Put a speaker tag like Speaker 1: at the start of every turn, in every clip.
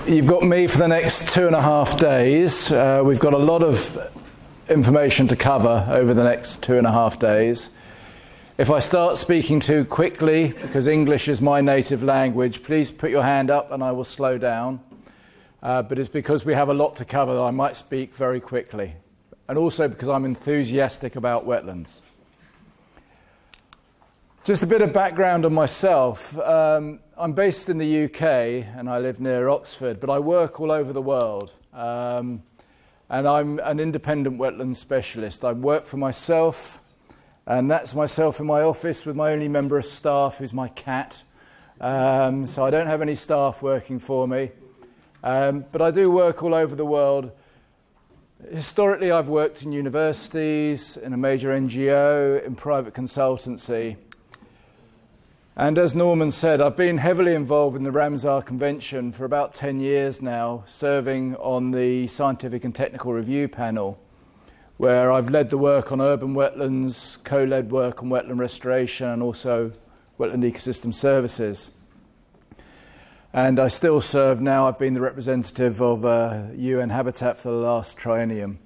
Speaker 1: you've got me for the next 2.5 days. We've got a lot of information to cover over the next 2.5 days. If I start speaking too quickly, because English is my native language, please put your hand up and I will slow down. But it's because we have a lot to cover that I might speak very quickly. And also because I'm enthusiastic about wetlands. Just a bit of background on myself. I'm based in the UK and I live near Oxford, but I work all over the world. And I'm an independent wetlands specialist. I work for myself, and that's myself in my office with my only member of staff, who's my cat. So I don't have any staff working for me. But I do work all over the world. Historically, I've worked in universities, in a major NGO, in private consultancy. And as Norman said, I've been heavily involved in the Ramsar Convention for about 10 years now, serving on the Scientific and Technical Review Panel, where I've led the work on urban wetlands, co-led work on wetland restoration, and also wetland ecosystem services. And I still serve now. I've been the representative of UN Habitat for the last triennium.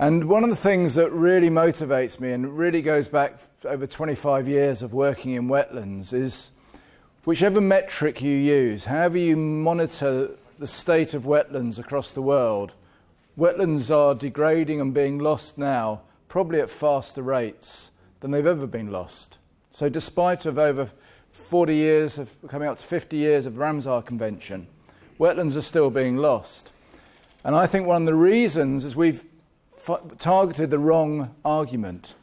Speaker 1: And one of the things that really motivates me, and really goes back over 25 years of working in wetlands, is whichever metric you use, however you monitor the state of wetlands across the world, wetlands are degrading and being lost now, probably at faster rates than they've ever been lost. So despite of over 40 years, of coming up to 50 years of Ramsar Convention, wetlands are still being lost. And I think one of the reasons is we've targeted the wrong argument.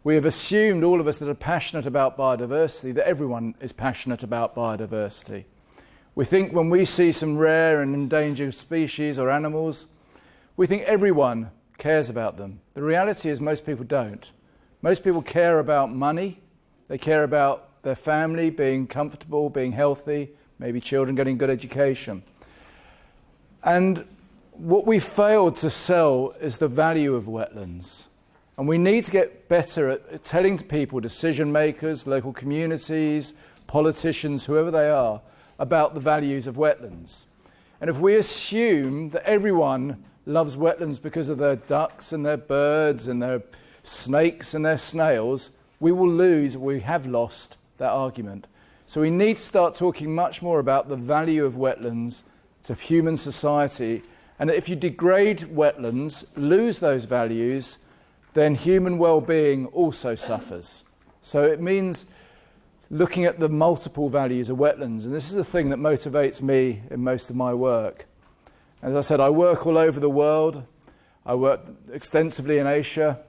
Speaker 1: We have assumed, all of us that are passionate about biodiversity, that everyone is passionate about biodiversity. We think when we see some rare and endangered species or animals, we think everyone cares about them. The reality is most people don't. Most people care about money. They care about their family being comfortable, being healthy, maybe children getting good education. And what we failed to sell is the value of wetlands. And we need to get better at telling people, decision makers, local communities, politicians, whoever they are, about the values of wetlands. And if we assume that everyone loves wetlands because of their ducks and their birds and their snakes and their snails, we will lose, we have lost that argument. So we need to start talking much more about the value of wetlands to human society. And if you degrade wetlands, lose those values, then human well-being also suffers. So it means looking at the multiple values of wetlands. And this is the thing that motivates me in most of my work. As I said, I work all over the world. I work extensively in Asia.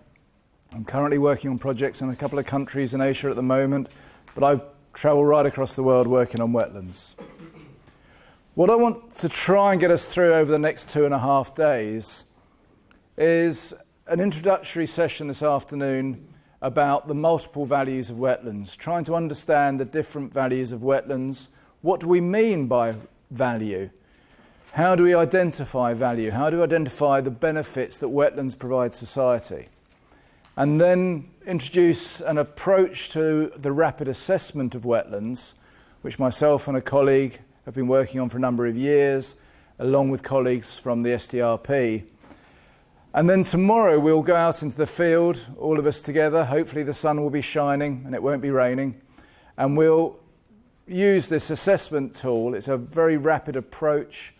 Speaker 1: I'm currently working on projects in a couple of countries in Asia at the moment, but I travel right across the world working on wetlands. What I want to try and get us through over the next 2.5 days is an introductory session this afternoon about the multiple values of wetlands, trying to understand the different values of wetlands. What do we mean by value? How do we identify value? How do we identify the benefits that wetlands provide society? And then introduce an approach to the rapid assessment of wetlands, which myself and a colleague have been working on for a number of years, along with colleagues from the SDRP. And then tomorrow we'll go out into the field, all of us together. Hopefully the sun will be shining and it won't be raining. And we'll use this assessment tool. It's a very rapid approach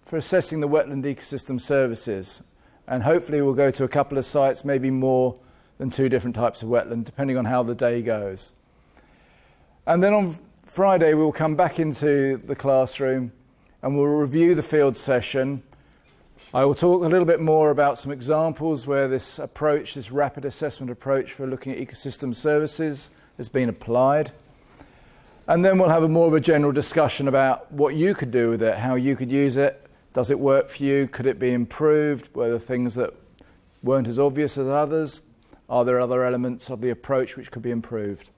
Speaker 1: for assessing the wetland ecosystem services. And hopefully we'll go to a couple of sites, maybe more than 2 different types of wetland, depending on how the day goes. And then on Friday, we'll come back into the classroom and we'll review the field session. I will talk a little bit more about some examples where this approach, this rapid assessment approach for looking at ecosystem services has been applied. And then we'll have more of a general discussion about what you could do with it, how you could use it. Does it work for you? Could it be improved? Were there things that weren't as obvious as others? Are there other elements of the approach which could be improved?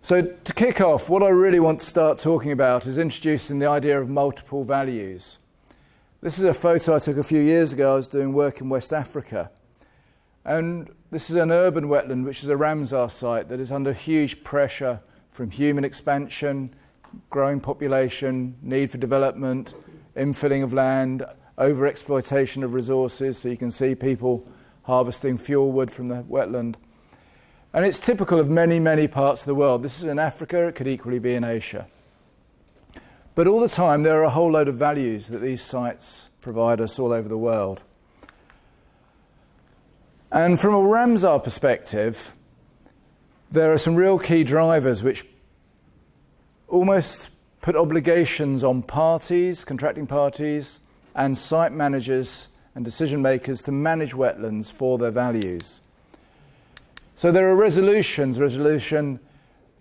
Speaker 1: So to kick off, what I really want to start talking about is introducing the idea of multiple values. This is a photo I took a few years ago. I was doing work in West Africa. And this is an urban wetland, which is a Ramsar site that is under huge pressure from human expansion, growing population, need for development, infilling of land, over-exploitation of resources, so you can see people harvesting fuel wood from the wetland. And it's typical of many, many parts of the world. This is in Africa, it could equally be in Asia. But all the time there are a whole load of values that these sites provide us all over the world. And from a Ramsar perspective, there are some real key drivers which almost put obligations on parties, contracting parties, and site managers and decision makers to manage wetlands for their values. So there are resolutions. Resolution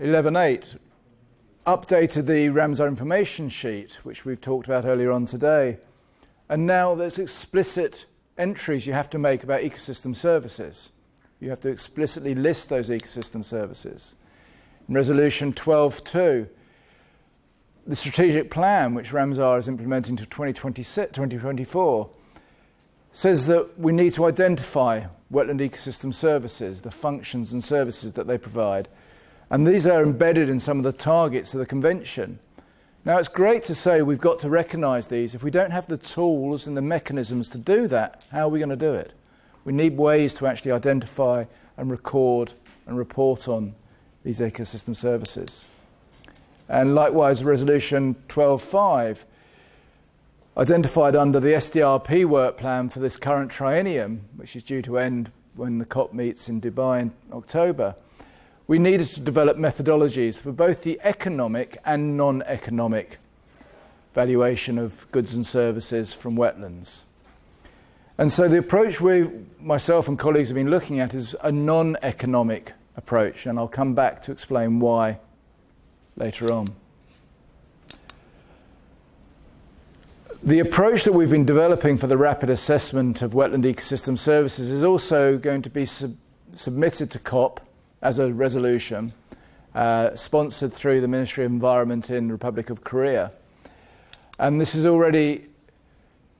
Speaker 1: 11.8 updated the Ramsar Information Sheet, which we've talked about earlier on today. And now there's explicit entries you have to make about ecosystem services. You have to explicitly list those ecosystem services. In Resolution 12.2, the strategic plan, which Ramsar is implementing to 2024, says that we need to identify wetland ecosystem services, the functions and services that they provide. And these are embedded in some of the targets of the convention. Now, it's great to say we've got to recognise these. If we don't have the tools and the mechanisms to do that, how are we going to do it? We need ways to actually identify and record and report on these ecosystem services. And likewise, Resolution 12.5, identified under the SDRP work plan for this current triennium, which is due to end when the COP meets in Dubai in October, we needed to develop methodologies for both the economic and non-economic valuation of goods and services from wetlands. And so the approach myself and colleagues have been looking at is a non-economic approach, and I'll come back to explain why later on. The approach that we've been developing for the rapid assessment of wetland ecosystem services is also going to be submitted to COP as a resolution, sponsored through the Ministry of Environment in the Republic of Korea. And this has already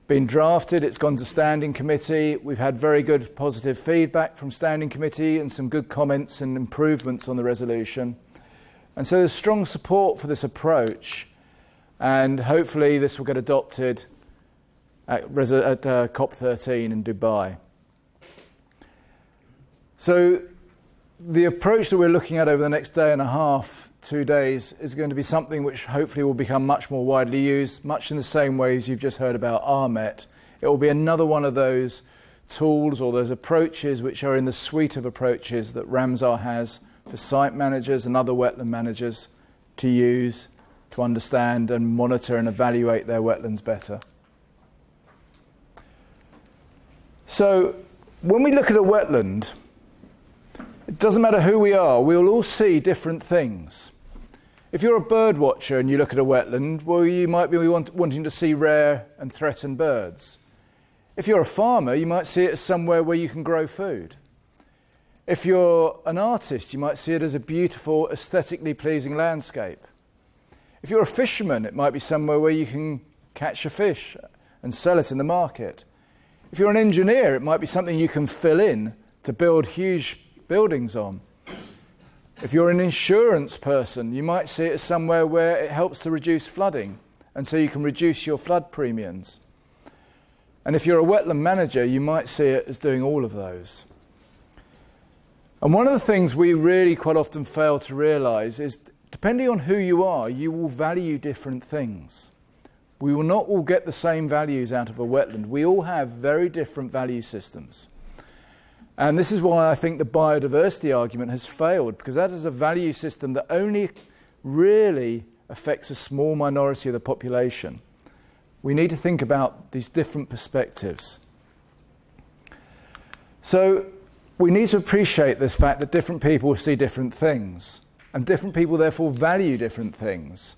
Speaker 1: been drafted, it's gone to Standing Committee. We've had very good positive feedback from Standing Committee and some good comments and improvements on the resolution. And so there's strong support for this approach, and hopefully this will get adopted at COP13 in Dubai. So the approach that we're looking at over the next day and a half, 2 days, is going to be something which hopefully will become much more widely used, much in the same way as you've just heard about RMET. It will be another one of those tools or those approaches which are in the suite of approaches that Ramsar has for site managers and other wetland managers to use to understand and monitor and evaluate their wetlands better. So when we look at a wetland, it doesn't matter who we are, we'll all see different things. If you're a bird watcher and you look at a wetland, well, you might be wanting to see rare and threatened birds. If you're a farmer, you might see it as somewhere where you can grow food. If you're an artist, you might see it as a beautiful, aesthetically pleasing landscape. If you're a fisherman, it might be somewhere where you can catch a fish and sell it in the market. If you're an engineer, it might be something you can fill in to build huge buildings on. If you're an insurance person, you might see it as somewhere where it helps to reduce flooding, and so you can reduce your flood premiums. And if you're a wetland manager, you might see it as doing all of those. And one of the things we really quite often fail to realise is, depending on who you are, you will value different things. We will not all get the same values out of a wetland. We all have very different value systems. And this is why I think the biodiversity argument has failed, because that is a value system that only really affects a small minority of the population. We need to think about these different perspectives. So we need to appreciate this fact that different people see different things, and different people therefore value different things.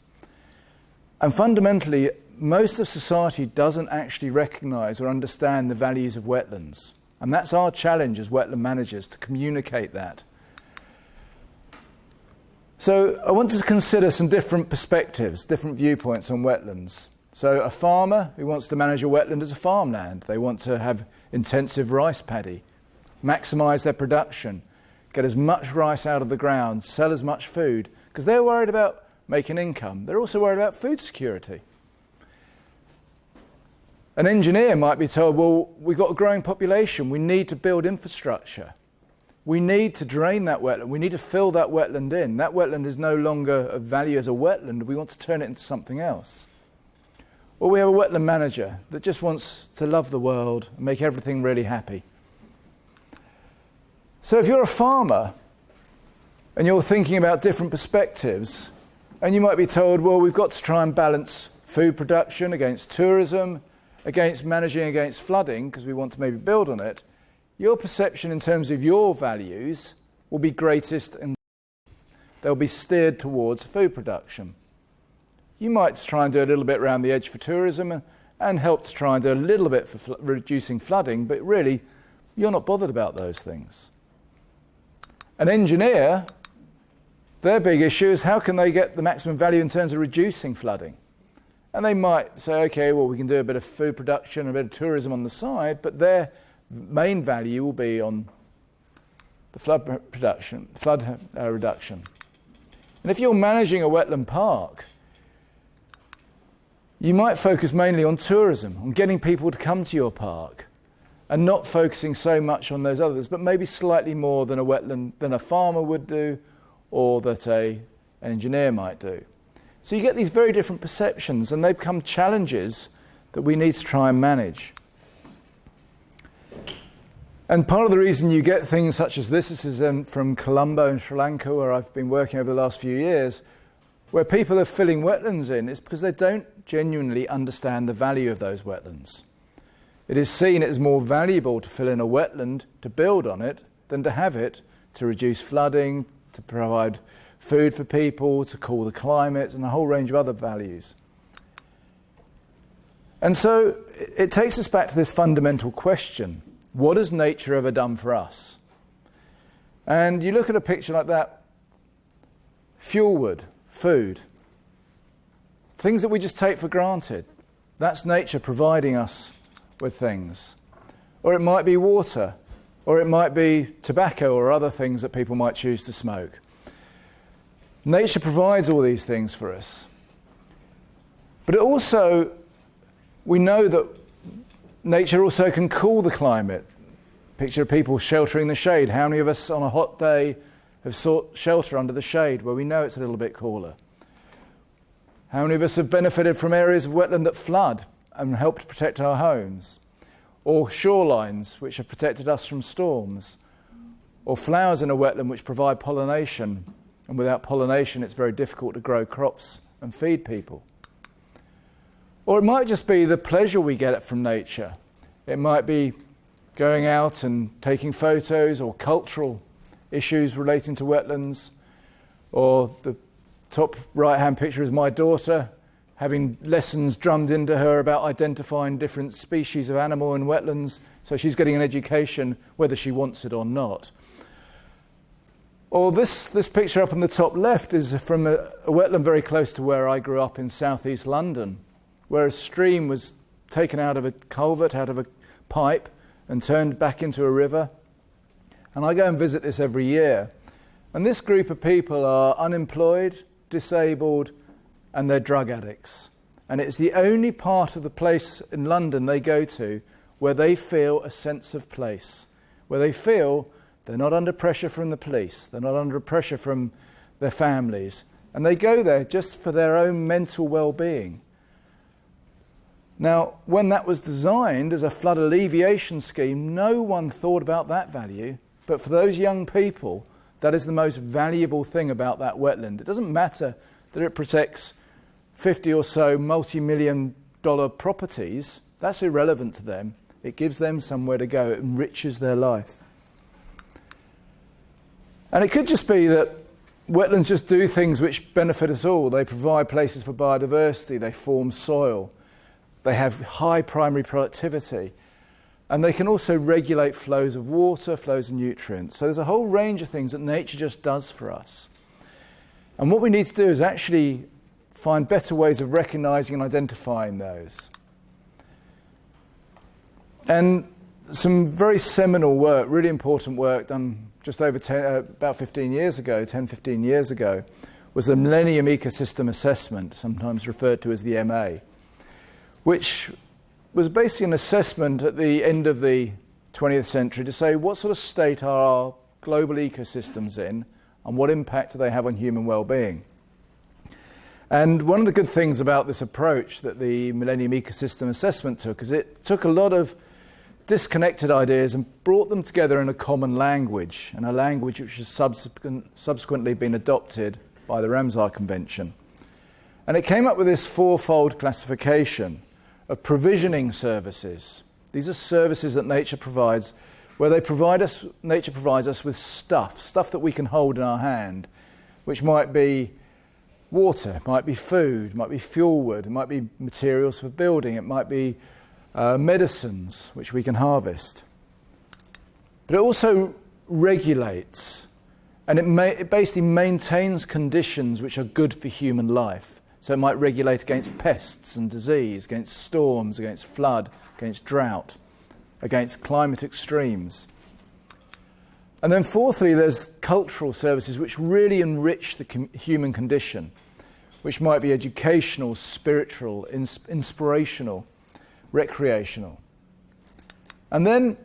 Speaker 1: And fundamentally, most of society doesn't actually recognise or understand the values of wetlands. And that's our challenge as wetland managers, to communicate that. So I want to consider some different perspectives, different viewpoints on wetlands. So a farmer who wants to manage a wetland as a farmland, they want to have intensive rice paddy, maximise their production, get as much rice out of the ground, sell as much food, because they're worried about make an income. They're also worried about food security. An engineer might be told, well, we've got a growing population, we need to build infrastructure. We need to drain that wetland, we need to fill that wetland in. That wetland is no longer of value as a wetland, we want to turn it into something else. Or we have a wetland manager that just wants to love the world and make everything really happy. So if you're a farmer and you're thinking about different perspectives, and you might be told, well, we've got to try and balance food production against tourism, against managing against flooding, because we want to maybe build on it, your perception in terms of your values will be greatest and they'll be steered towards food production. You might try and do a little bit around the edge for tourism and help to try and do a little bit for reducing flooding, but really, you're not bothered about those things. An engineer, their big issue is how can they get the maximum value in terms of reducing flooding? And they might say, okay, well, we can do a bit of food production, a bit of tourism on the side, but their main value will be on the flood reduction. And if you're managing a wetland park, you might focus mainly on tourism, on getting people to come to your park, and not focusing so much on those others, but maybe slightly more than a farmer would do, or that an engineer might do. So you get these very different perceptions, and they become challenges that we need to try and manage. And part of the reason you get things such as this is from Colombo in Sri Lanka, where I've been working over the last few years, where people are filling wetlands in, is because they don't genuinely understand the value of those wetlands. It is seen as more valuable to fill in a wetland, to build on it, than to have it to reduce flooding, to provide food for people, to cool the climate, and a whole range of other values. And so it takes us back to this fundamental question: what has nature ever done for us? And you look at a picture like that, fuel wood, food, things that we just take for granted. That's nature providing us with things. Or it might be water, or it might be tobacco or other things that people might choose to smoke. Nature provides all these things for us. But it also, we know that nature also can cool the climate. Picture of people sheltering the shade. How many of us on a hot day have sought shelter under the shade where we know it's a little bit cooler? How many of us have benefited from areas of wetland that flood and helped protect our homes? Or shorelines which have protected us from storms? Or flowers in a wetland which provide pollination, and without pollination it's very difficult to grow crops and feed people. Or it might just be the pleasure we get from nature. It might be going out and taking photos, or cultural issues relating to wetlands. Or the top right-hand picture is my daughter having lessons drummed into her about identifying different species of animal in wetlands, so she's getting an education whether she wants it or not. Or this picture up on the top left is from a wetland very close to where I grew up in southeast London, where a stream was taken out of a culvert, out of a pipe, and turned back into a river. And I go and visit this every year. And this group of people are unemployed, disabled, and they're drug addicts. And it's the only part of the place in London they go to where they feel a sense of place, where they feel they're not under pressure from the police, they're not under pressure from their families, and they go there just for their own mental well-being. Now, when that was designed as a flood alleviation scheme, no one thought about that value, but for those young people, that is the most valuable thing about that wetland. It doesn't matter that it protects 50 or so multi-million-dollar properties. That's irrelevant to them. It gives them somewhere to go. It enriches their life. And it could just be that wetlands just do things which benefit us all. They provide places for biodiversity. They form soil. They have high primary productivity. And they can also regulate flows of water, flows of nutrients. So there's a whole range of things that nature just does for us. And what we need to do is actually find better ways of recognising and identifying those. And some very seminal work, really important work done just over about 15 years ago, 10, 15 years ago, was the Millennium Ecosystem Assessment, sometimes referred to as the MA, which was basically an assessment at the end of the 20th century to say what sort of state are our global ecosystems in and what impact do they have on human well-being. And one of the good things about this approach that the Millennium Ecosystem Assessment took is it took a lot of disconnected ideas and brought them together in a common language, and a language which has subsequently been adopted by the Ramsar Convention. And it came up with this fourfold classification of provisioning services. These are services that nature provides, where nature provides us with stuff that we can hold in our hand, which might be water, it might be food, it might be fuel wood, it might be materials for building, it might be medicines which we can harvest. But it also regulates, and it basically maintains conditions which are good for human life. So it might regulate against pests and disease, against storms, against flood, against drought, against climate extremes. And then fourthly, there's cultural services which really enrich the human condition, which might be educational, spiritual, inspirational, recreational. And then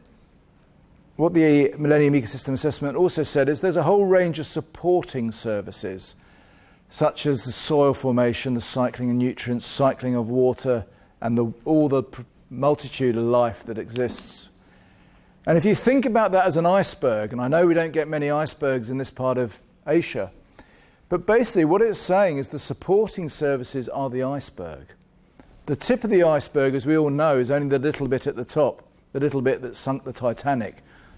Speaker 1: what the Millennium Ecosystem Assessment also said is there's a whole range of supporting services, such as the soil formation, the cycling of nutrients, cycling of water, and all the multitude of life that exists. And if you think about that as an iceberg, and I know we don't get many icebergs in this part of Asia, but basically what it's saying is the supporting services are the iceberg. The tip of the iceberg, as we all know, is only the little bit at the top, the little bit that sunk the Titanic.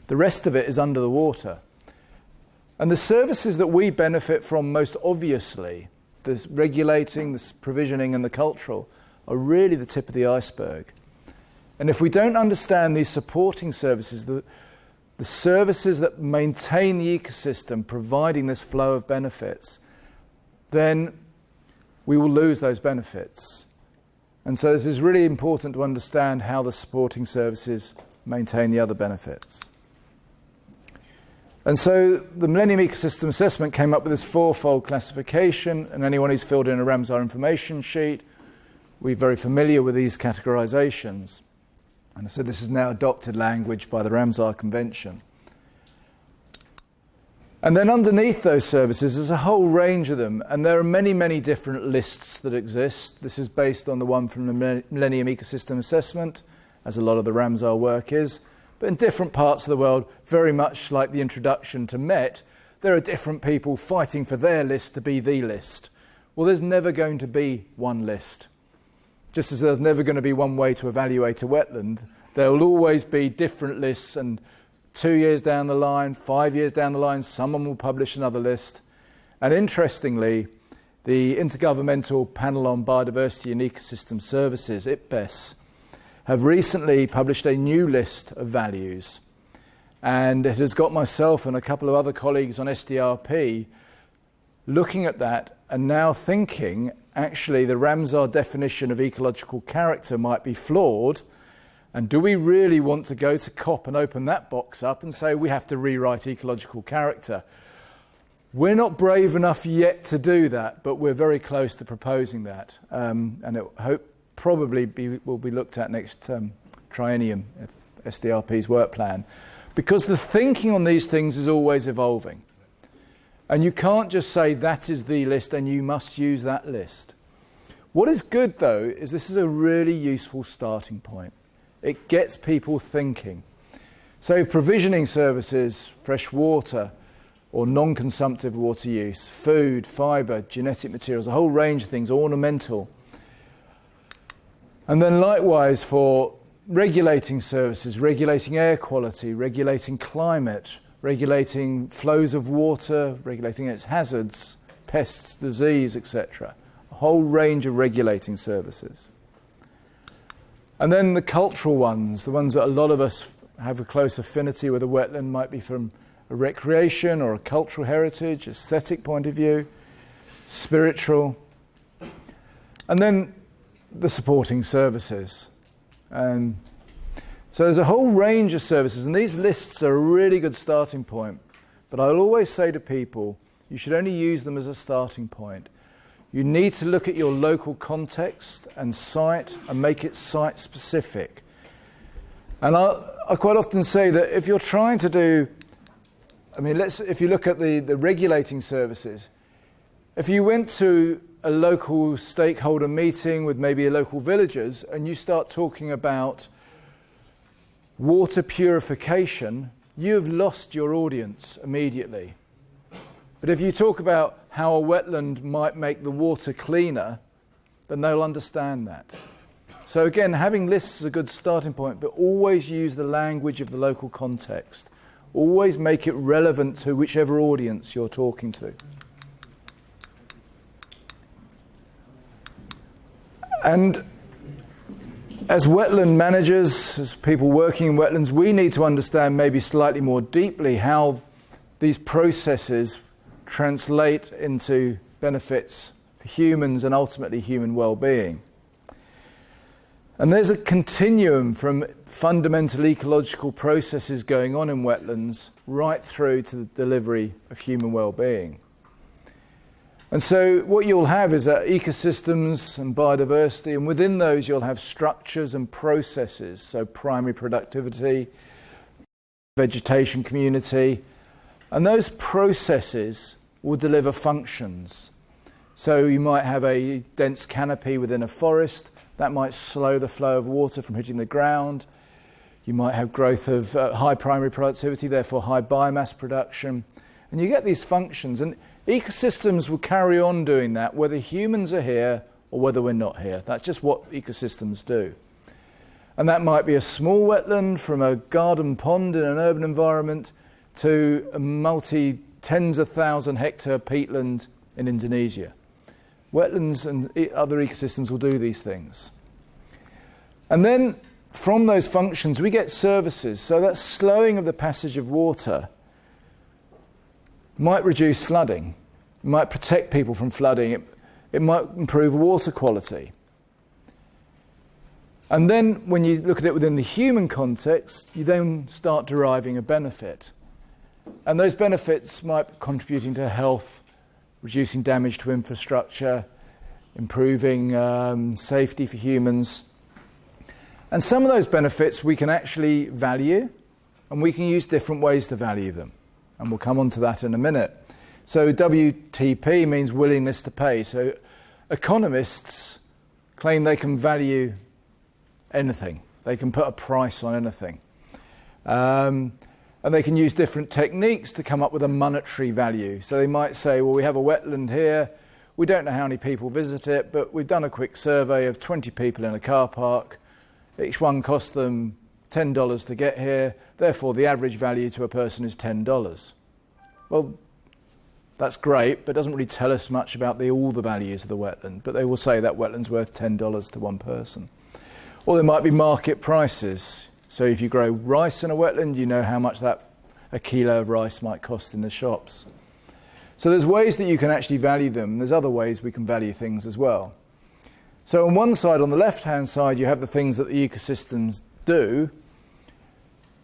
Speaker 1: The rest of it is under the water. And the services that we benefit from most obviously, the regulating, the provisioning and the cultural, are really the tip of the iceberg. And if we don't understand these supporting services, the services that maintain the ecosystem, providing this flow of benefits, then we will lose those benefits. And so this is really important to understand how the supporting services maintain the other benefits. And so the Millennium Ecosystem Assessment came up with this fourfold classification, and anyone who's filled in a Ramsar Information Sheet, we're very familiar with these categorizations. And so this is now adopted language by the Ramsar Convention. And then underneath those services, there's a whole range of them, and there are many, many different lists that exist. This is based on the one from the Millennium Ecosystem Assessment, as a lot of the Ramsar work is. But in different parts of the world, very much like the introduction to MET, there are different people fighting for their list to be the list. Well, there's never going to be one list. Just as there's never going to be one way to evaluate a wetland, there will always be different lists, and 2 years down the line, 5 years down the line, someone will publish another list. And interestingly, the Intergovernmental Panel on Biodiversity and Ecosystem Services, IPBES, have recently published a new list of values. And it has got myself and a couple of other colleagues on SDRP looking at that and now thinking, actually, the Ramsar definition of ecological character might be flawed. And do we really want to go to COP and open that box up and say we have to rewrite ecological character? We're not brave enough yet to do that, but we're very close to proposing that. And it will be looked at next triennium, if SDRP's work plan. Because the thinking on these things is always evolving. And you can't just say that is the list and you must use that list. What is good, though, is this is a really useful starting point. It gets people thinking. So provisioning services, fresh water or non-consumptive water use, food, fibre, genetic materials, a whole range of things, ornamental. And then likewise for regulating services, regulating air quality, regulating climate, regulating flows of water, regulating its hazards, pests, disease, etc. A whole range of regulating services. And then the cultural ones, the ones that a lot of us have a close affinity with a wetland, might be from a recreation or a cultural heritage, aesthetic point of view, spiritual. And then the supporting services. And so there's a whole range of services, and these lists are a really good starting point. But I'll always say to people, You should only use them as a starting point. You need to look at your local context and site and make it site specific. And I quite often say that if you're trying to do, if you look at the regulating services, if you went to a local stakeholder meeting with maybe local villagers and you start talking about water purification, you've lost your audience immediately. But if you talk about how a wetland might make the water cleaner, then they'll understand that. So again, having lists is a good starting point, but always use the language of the local context. Always make it relevant to whichever audience you're talking to. And as wetland managers, as people working in wetlands, we need to understand maybe slightly more deeply how these processes translate into benefits for humans and ultimately human well-being. And there's a continuum from fundamental ecological processes going on in wetlands right through to the delivery of human well-being. And so what you'll have is ecosystems and biodiversity, and within those you'll have structures and processes, so primary productivity, vegetation community, and those processes will deliver functions. So you might have a dense canopy within a forest. That might slow the flow of water from hitting the ground. You might have growth of high primary productivity, therefore high biomass production. And you get these functions. And ecosystems will carry on doing that, whether humans are here or whether we're not here. That's just what ecosystems do. And that might be a small wetland from a garden pond in an urban environment to a multi-tens of thousand hectare peatland in Indonesia. Wetlands and other ecosystems will do these things. And then from those functions we get services. So that slowing of the passage of water might reduce flooding, it might protect people from flooding, it might improve water quality. And then when you look at it within the human context, you then start deriving a benefit. And those benefits might be contributing to health, reducing damage to infrastructure, improving safety for humans. And some of those benefits we can actually value, and we can use different ways to value them. And we'll come on to that in a minute. So WTP means willingness to pay. So economists claim they can value anything. They can put a price on anything. And they can use different techniques to come up with a monetary value. So they might say, well, we have a wetland here. We don't know how many people visit it, but we've done a quick survey of 20 people in a car park. Each one cost them $10 to get here. Therefore, the average value to a person is $10. Well, that's great, but it doesn't really tell us much about all the values of the wetland. But they will say that wetland's worth $10 to one person. Or there might be market prices. So if you grow rice in a wetland, you know how much a kilo of rice might cost in the shops. So there's ways that you can actually value them. There's other ways we can value things as well. So on one side, on the left-hand side, you have the things that the ecosystems do.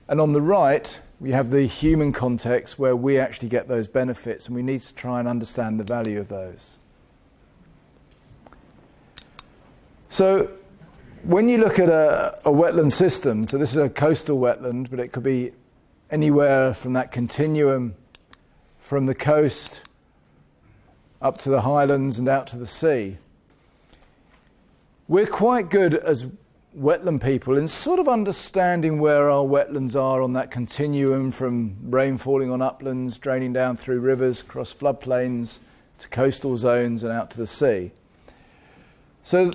Speaker 1: And on the right, we have the human context where we actually get those benefits, and we need to try and understand the value of those. So when you look at a wetland system, so this is a coastal wetland, but it could be anywhere from that continuum from the coast up to the highlands and out to the sea. We're quite good as wetland people in sort of understanding where our wetlands are on that continuum from rain falling on uplands, draining down through rivers, across floodplains, to coastal zones and out to the sea. So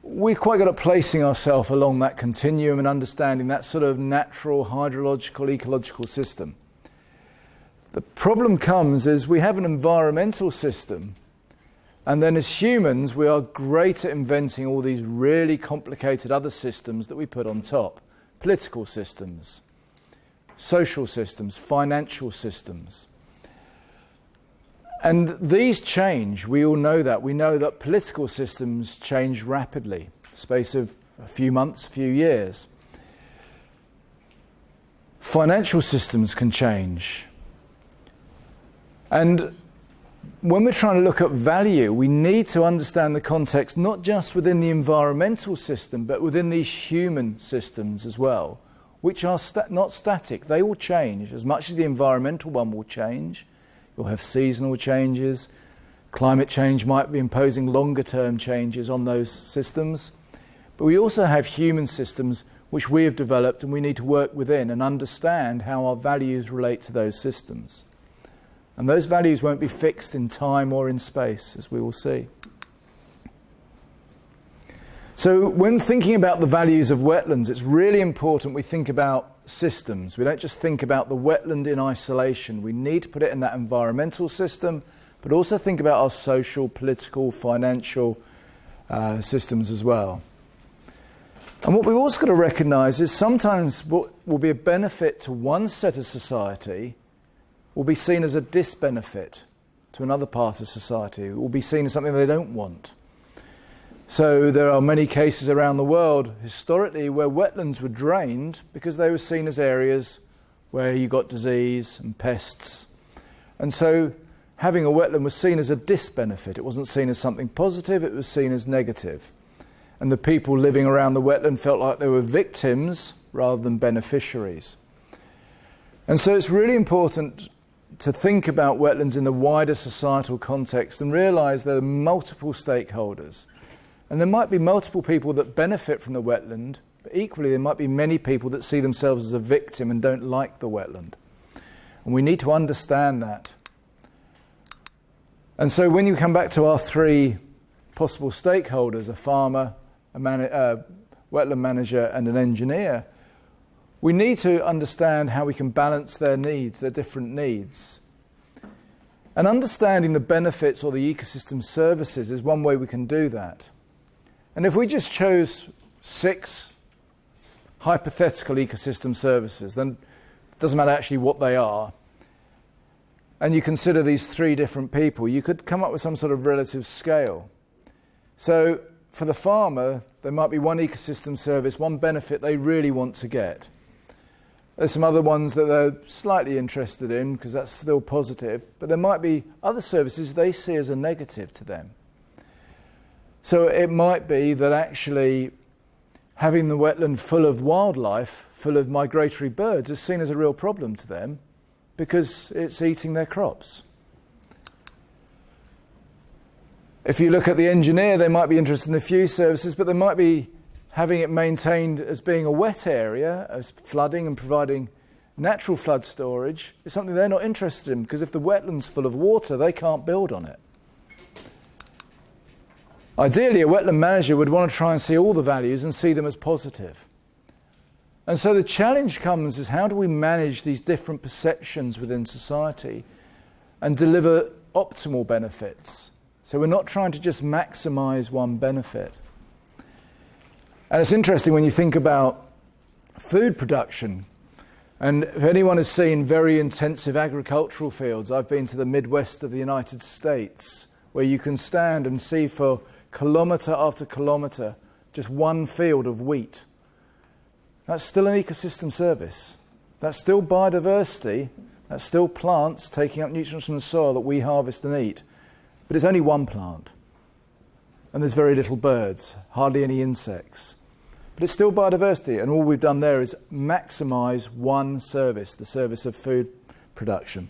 Speaker 1: we're quite good at placing ourselves along that continuum and understanding that sort of natural hydrological, ecological system. The problem comes is we have an environmental system, and then as humans we are great at inventing all these really complicated other systems that we put on top. Political systems, social systems, financial systems. And these change, we all know that. We know that political systems change rapidly, space of a few months, a few years. Financial systems can change. And when we're trying to look at value, we need to understand the context not just within the environmental system, but within these human systems as well, which are not static. They will change as much as the environmental one will change. You'll have seasonal changes. Climate change might be imposing longer term changes on those systems. But we also have human systems which we have developed, and we need to work within and understand how our values relate to those systems. And those values won't be fixed in time or in space, as we will see. So when thinking about the values of wetlands, it's really important we think about systems. We don't just think about the wetland in isolation. We need to put it in that environmental system, but also think about our social, political, financial systems as well. And what we've also got to recognise is sometimes what will be a benefit to one set of society will be seen as a disbenefit to another part of society. It will be seen as something they don't want. So there are many cases around the world historically where wetlands were drained because they were seen as areas where you got disease and pests. And so having a wetland was seen as a disbenefit. It wasn't seen as something positive, it was seen as negative. And the people living around the wetland felt like they were victims rather than beneficiaries. And so it's really important to think about wetlands in the wider societal context and realise there are multiple stakeholders. And there might be multiple people that benefit from the wetland, but equally there might be many people that see themselves as a victim and don't like the wetland. And we need to understand that. And so when you come back to our three possible stakeholders, a farmer, a wetland manager and an engineer, we need to understand how we can balance their needs, their different needs. And understanding the benefits or the ecosystem services is one way we can do that. And if we just chose 6 hypothetical ecosystem services, then it doesn't matter actually what they are, and you consider these 3 different people, you could come up with some sort of relative scale. So for the farmer, there might be one ecosystem service, one benefit they really want to get. There's some other ones that they're slightly interested in because that's still positive, but there might be other services they see as a negative to them. So it might be that actually having the wetland full of wildlife, full of migratory birds, is seen as a real problem to them because it's eating their crops. If you look at the engineer, they might be interested in a few services, but they might be having it maintained as being a wet area, as flooding and providing natural flood storage is something they're not interested in, because if the wetland's full of water, they can't build on it. Ideally, a wetland manager would want to try and see all the values and see them as positive. And so the challenge comes is how do we manage these different perceptions within society and deliver optimal benefits? So we're not trying to just maximise one benefit. And it's interesting when you think about food production. And if anyone has seen very intensive agricultural fields, I've been to the Midwest of the United States, where you can stand and see for kilometre after kilometre just one field of wheat. That's still an ecosystem service. That's still biodiversity. That's still plants taking up nutrients from the soil that we harvest and eat. But it's only one plant. And there's very little birds, hardly any insects. But it's still biodiversity, and all we've done there is maximise one service, the service of food production.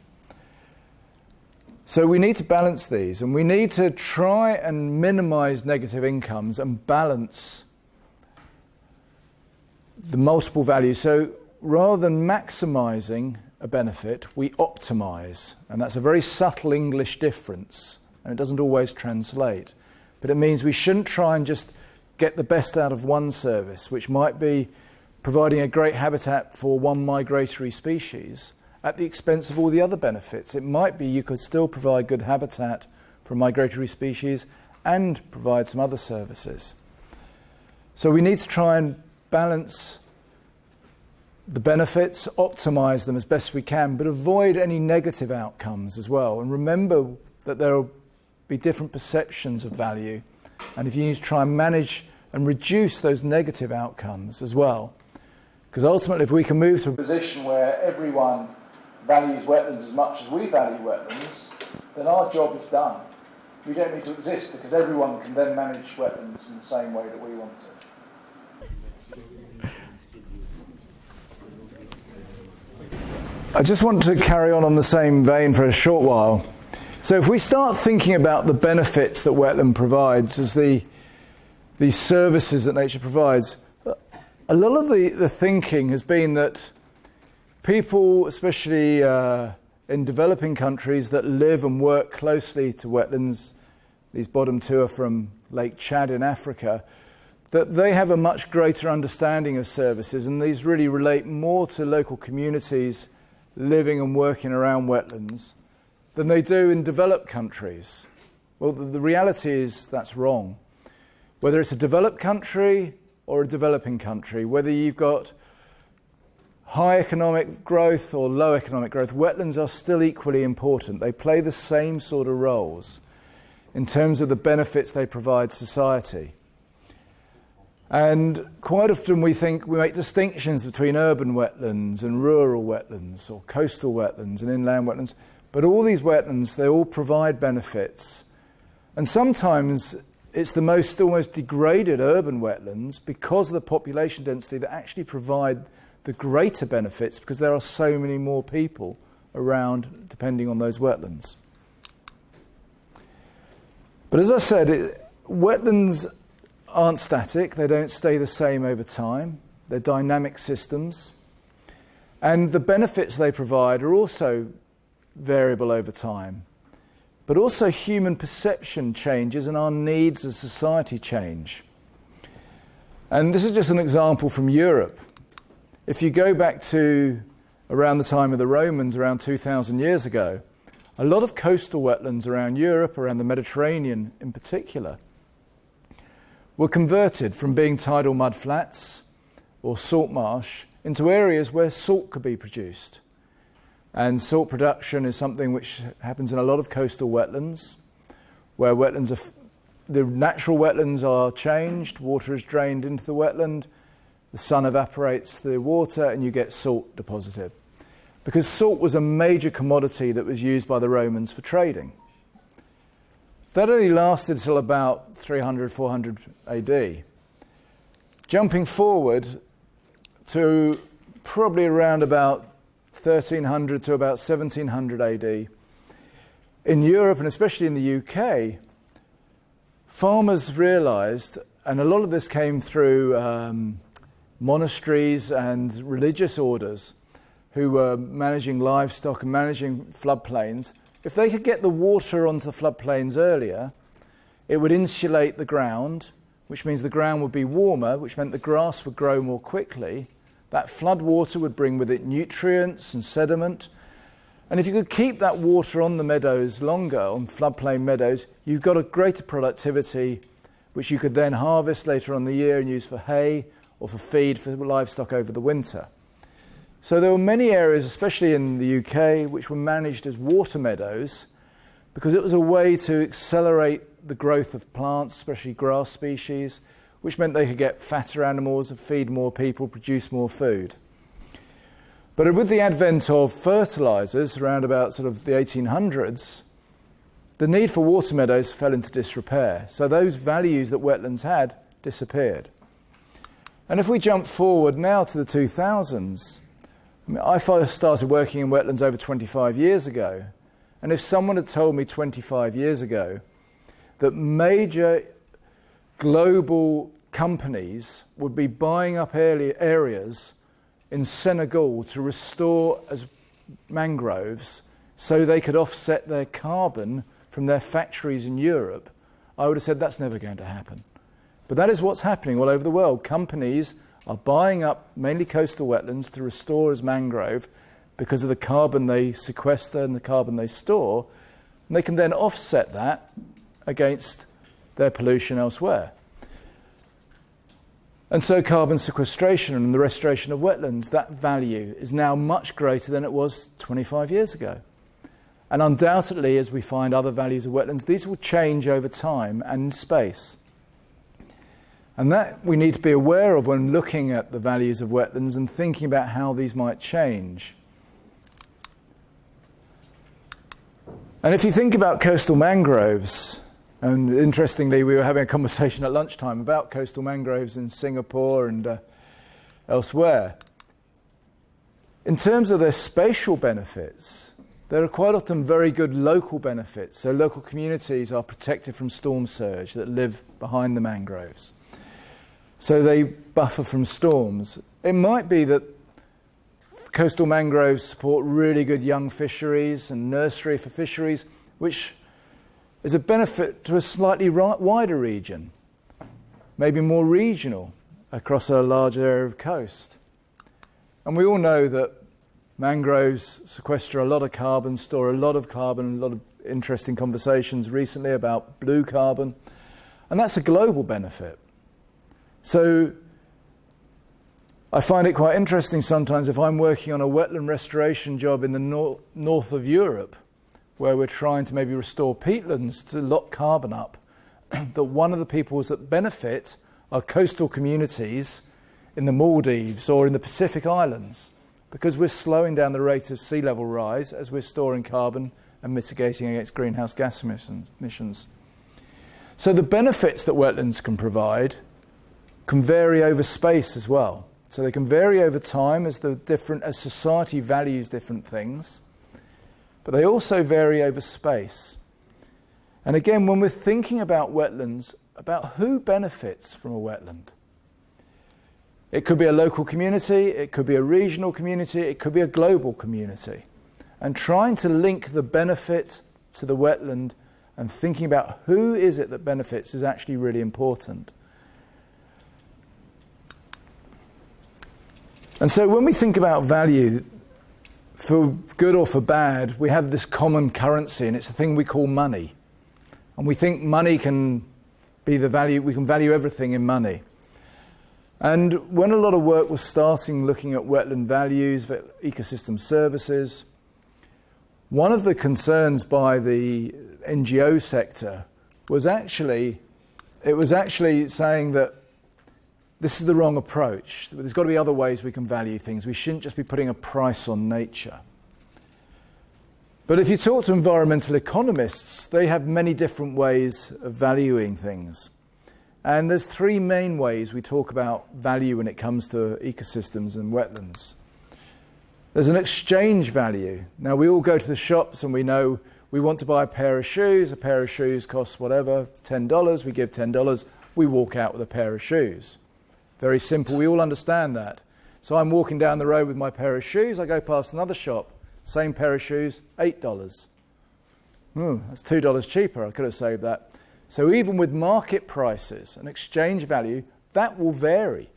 Speaker 1: So we need to balance these, and we need to try and minimise negative incomes and balance the multiple values. So rather than maximising a benefit, we optimise. And that's a very subtle English difference, and it doesn't always translate. But it means we shouldn't try and just get the best out of one service, which might be providing a great habitat for one migratory species at the expense of all the other benefits. It might be you could still provide good habitat for a migratory species and provide some other services. So we need to try and balance the benefits, optimise them as best we can, but avoid any negative outcomes as well. And remember that there will be different perceptions of value, and if you need to try and manage and reduce those negative outcomes as well. Because ultimately, if we can move to a position where everyone values wetlands as much as we value wetlands, then our job is done. We don't need to exist because everyone can then manage wetlands in the same way that we want to. I just want to carry on the same vein for a short while. So if we start thinking about the benefits that wetland provides as these services that nature provides, a lot of the thinking has been that people, especially in developing countries that live and work closely to wetlands, these bottom two are from Lake Chad in Africa, that they have a much greater understanding of services, and these really relate more to local communities living and working around wetlands than they do in developed countries. Well, the reality is that's wrong. Whether it's a developed country or a developing country, whether you've got high economic growth or low economic growth, wetlands are still equally important. They play the same sort of roles in terms of the benefits they provide society. And quite often we make distinctions between urban wetlands and rural wetlands, or coastal wetlands and inland wetlands. But all these wetlands, they all provide benefits. And sometimes it's the most almost degraded urban wetlands because of the population density that actually provide the greater benefits because there are so many more people around depending on those wetlands. But as I said, wetlands aren't static. They don't stay the same over time. They're dynamic systems. And the benefits they provide are also variable over time. But also human perception changes and our needs as society change. And this is just an example from Europe. If you go back to around the time of the Romans, around 2,000 years ago, a lot of coastal wetlands around Europe, around the Mediterranean in particular, were converted from being tidal mudflats or salt marsh into areas where salt could be produced. And salt production is something which happens in a lot of coastal wetlands, where the natural wetlands are changed, water is drained into the wetland, the sun evaporates the water, and you get salt deposited. Because salt was a major commodity that was used by the Romans for trading. That only lasted till about 300, 400 AD. Jumping forward to probably around about 1300 to about 1700 AD, in Europe and especially in the UK, farmers realised, and a lot of this came through monasteries and religious orders who were managing livestock and managing floodplains, if they could get the water onto the floodplains earlier, it would insulate the ground, which means the ground would be warmer, which meant the grass would grow more quickly. That flood water would bring with it nutrients and sediment. And if you could keep that water on the meadows longer, on floodplain meadows, you've got a greater productivity, which you could then harvest later on in the year and use for hay or for feed for livestock over the winter. So there were many areas, especially in the UK, which were managed as water meadows because it was a way to accelerate the growth of plants, especially grass species, which meant they could get fatter animals, feed more people, produce more food. But with the advent of fertilisers around about sort of the 1800s, the need for water meadows fell into disrepair. So those values that wetlands had disappeared. And if we jump forward now to the 2000s, I first started working in wetlands over 25 years ago. And if someone had told me 25 years ago that major global companies would be buying up areas in Senegal to restore as mangroves so they could offset their carbon from their factories in Europe, I would have said that's never going to happen. But that is what's happening all over the world. Companies are buying up mainly coastal wetlands to restore as mangrove because of the carbon they sequester and the carbon they store, and they can then offset that against their pollution elsewhere. And so carbon sequestration and the restoration of wetlands, that value is now much greater than it was 25 years ago. And undoubtedly, as we find other values of wetlands, these will change over time and in space. And that we need to be aware of when looking at the values of wetlands and thinking about how these might change. And if you think about coastal mangroves, and interestingly, we were having a conversation at lunchtime about coastal mangroves in Singapore and elsewhere. In terms of their spatial benefits, there are quite often very good local benefits. So local communities are protected from storm surge that live behind the mangroves. So they buffer from storms. It might be that coastal mangroves support really good young fisheries and nursery for fisheries, which is a benefit to a slightly wider region, maybe more regional across a large area of coast. And we all know that mangroves sequester a lot of carbon, store a lot of carbon, a lot of interesting conversations recently about blue carbon, and that's a global benefit. So I find it quite interesting sometimes if I'm working on a wetland restoration job in the north of Europe, where we're trying to maybe restore peatlands to lock carbon up, that one of the peoples that benefit are coastal communities in the Maldives or in the Pacific Islands, because we're slowing down the rate of sea level rise as we're storing carbon and mitigating against greenhouse gas emissions. So the benefits that wetlands can provide can vary over space as well. So they can vary over time as society values different things, but they also vary over space. And again, when we're thinking about wetlands, about who benefits from a wetland. It could be a local community, it could be a regional community, it could be a global community. And trying to link the benefit to the wetland and thinking about who is it that benefits is actually really important. And so when we think about value, for good or for bad, we have this common currency, and it's a thing we call money. And we think money can be the value, we can value everything in money. And when a lot of work was starting looking at wetland values, ecosystem services, one of the concerns by the NGO sector was actually saying that this is the wrong approach. There's got to be other ways we can value things. We shouldn't just be putting a price on nature. But if you talk to environmental economists, they have many different ways of valuing things. And there's three main ways we talk about value when it comes to ecosystems and wetlands. There's an exchange value. Now, we all go to the shops and we know we want to buy a pair of shoes. A pair of shoes costs whatever, $10. We give $10. We walk out with a pair of shoes. Very simple. We all understand that. So I'm walking down the road with my pair of shoes. I go past another shop. Same pair of shoes, $8. That's $2 cheaper. I could have saved that. So even with market prices and exchange value, that will vary.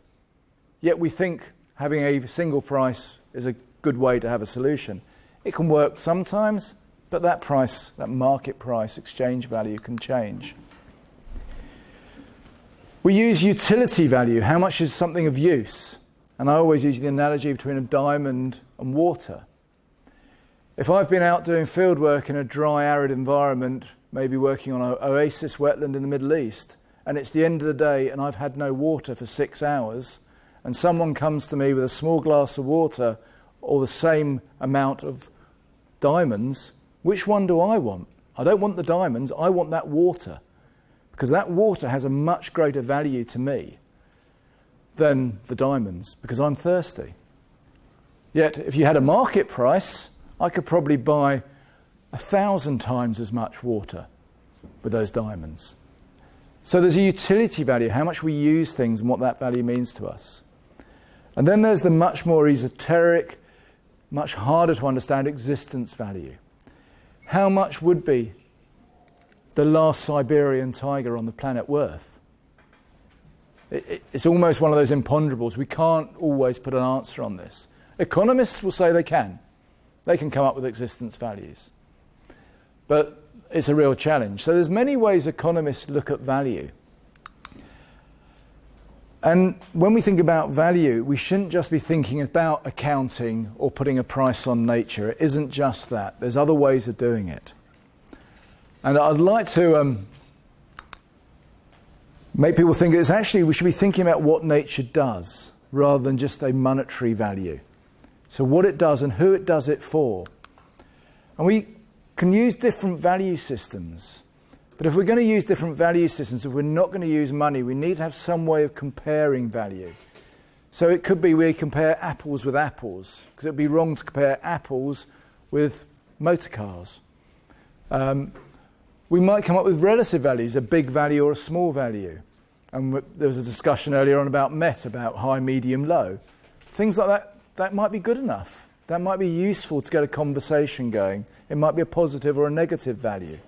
Speaker 1: Yet we think having a single price is a good way to have a solution. It can work sometimes, but that price, that market price, exchange value can change. We use utility value. How much is something of use? And I always use the analogy between a diamond and water. If I've been out doing field work in a dry, arid environment, maybe working on an oasis wetland in the Middle East, and it's the end of the day and I've had no water for 6 hours, and someone comes to me with a small glass of water or the same amount of diamonds, which one do I want? I don't want the diamonds, I want that water, because that water has a much greater value to me than the diamonds, because I'm thirsty. Yet, if you had a market price, I could probably buy 1,000 times as much water with those diamonds. So there's a utility value, how much we use things and what that value means to us. And then there's the much more esoteric, much harder to understand existence value. How much would be the last Siberian tiger on the planet worth? It's almost one of those imponderables. We can't always put an answer on this. Economists will say they can. They can come up with existence values. But it's a real challenge. So there's many ways economists look at value. And when we think about value, we shouldn't just be thinking about accounting or putting a price on nature. It isn't just that. There's other ways of doing it. And I'd like to make people think it's actually we should be thinking about what nature does rather than just a monetary value. So what it does and who it does it for. And we can use different value systems. But if we're going to use different value systems, if we're not going to use money, we need to have some way of comparing value. So it could be we compare apples with apples, because it would be wrong to compare apples with motor cars. We might come up with relative values, a big value or a small value. And there was a discussion earlier on about MET, about high, medium, low. Things like that, that might be good enough. That might be useful to get a conversation going. It might be a positive or a negative value.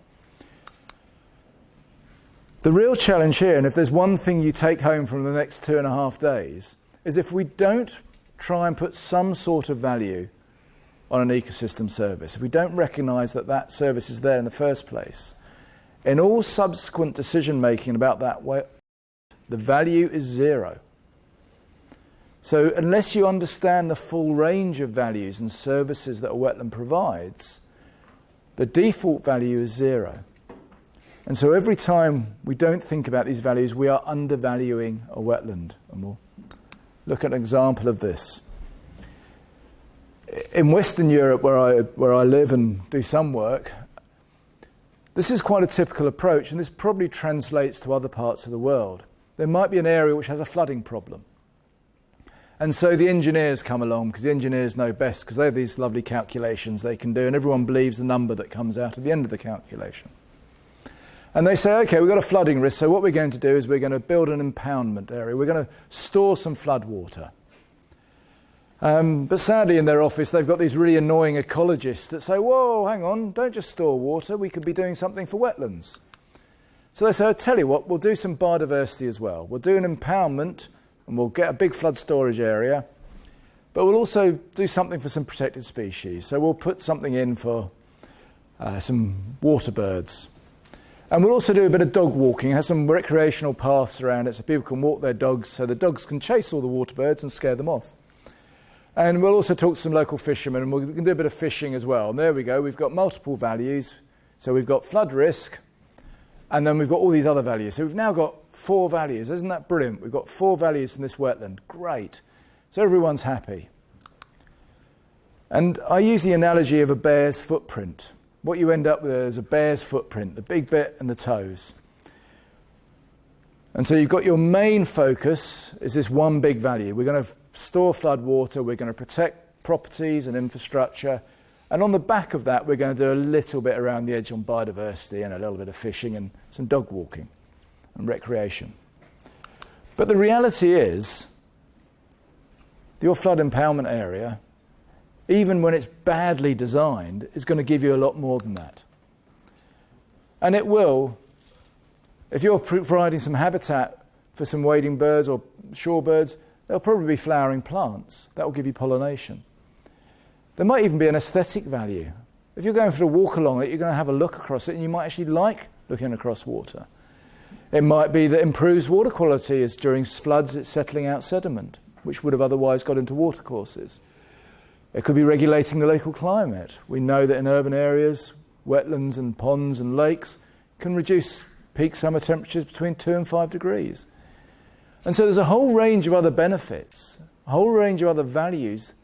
Speaker 1: The real challenge here, and if there's one thing you take home from the next 2.5 days, is if we don't try and put some sort of value on an ecosystem service, if we don't recognise that that service is there in the first place, in all subsequent decision making about that way, the value is zero. So unless you understand the full range of values and services that a wetland provides, the default value is zero. And so every time we don't think about these values, we are undervaluing a wetland. And we'll look at an example of this. In Western Europe, where I live and do some work, this is quite a typical approach, and this probably translates to other parts of the world. There might be an area which has a flooding problem. And so the engineers come along, because the engineers know best, because they have these lovely calculations they can do, and everyone believes the number that comes out at the end of the calculation. And they say, OK, we've got a flooding risk, so what we're going to do is we're going to build an impoundment area. We're going to store some flood water. But sadly in their office they've got these really annoying ecologists that say, whoa, hang on, don't just store water, we could be doing something for wetlands. So they say, I'll tell you what, we'll do some biodiversity as well. We'll do an impoundment and we'll get a big flood storage area, but we'll also do something for some protected species. So we'll put something in for some water birds. And we'll also do a bit of dog walking, have some recreational paths around it so people can walk their dogs, so the dogs can chase all the water birds and scare them off. And we'll also talk to some local fishermen, and we can do a bit of fishing as well. And there we go, we've got multiple values. So we've got flood risk, and then we've got all these other values. So we've now got 4 values. Isn't that brilliant? We've got 4 values from this wetland. Great. So everyone's happy. And I use the analogy of a bear's footprint. What you end up with is a bear's footprint, the big bit and the toes. And so you've got your main focus is this one big value. We're going to store flood water, we're going to protect properties and infrastructure, and on the back of that we're going to do a little bit around the edge on biodiversity and a little bit of fishing and some dog walking and recreation. But the reality is, your flood impoundment area, even when it's badly designed, is going to give you a lot more than that. And it will, if you're providing some habitat for some wading birds or shorebirds, there'll probably be flowering plants. That will give you pollination. There might even be an aesthetic value. If you're going for a walk along it, you're going to have a look across it, and you might actually like looking across water. It might be that it improves water quality as during floods it's settling out sediment, which would have otherwise got into watercourses. It could be regulating the local climate. We know that in urban areas, wetlands and ponds and lakes can reduce peak summer temperatures between 2 and 5 degrees. And so there's a whole range of other benefits, a whole range of other values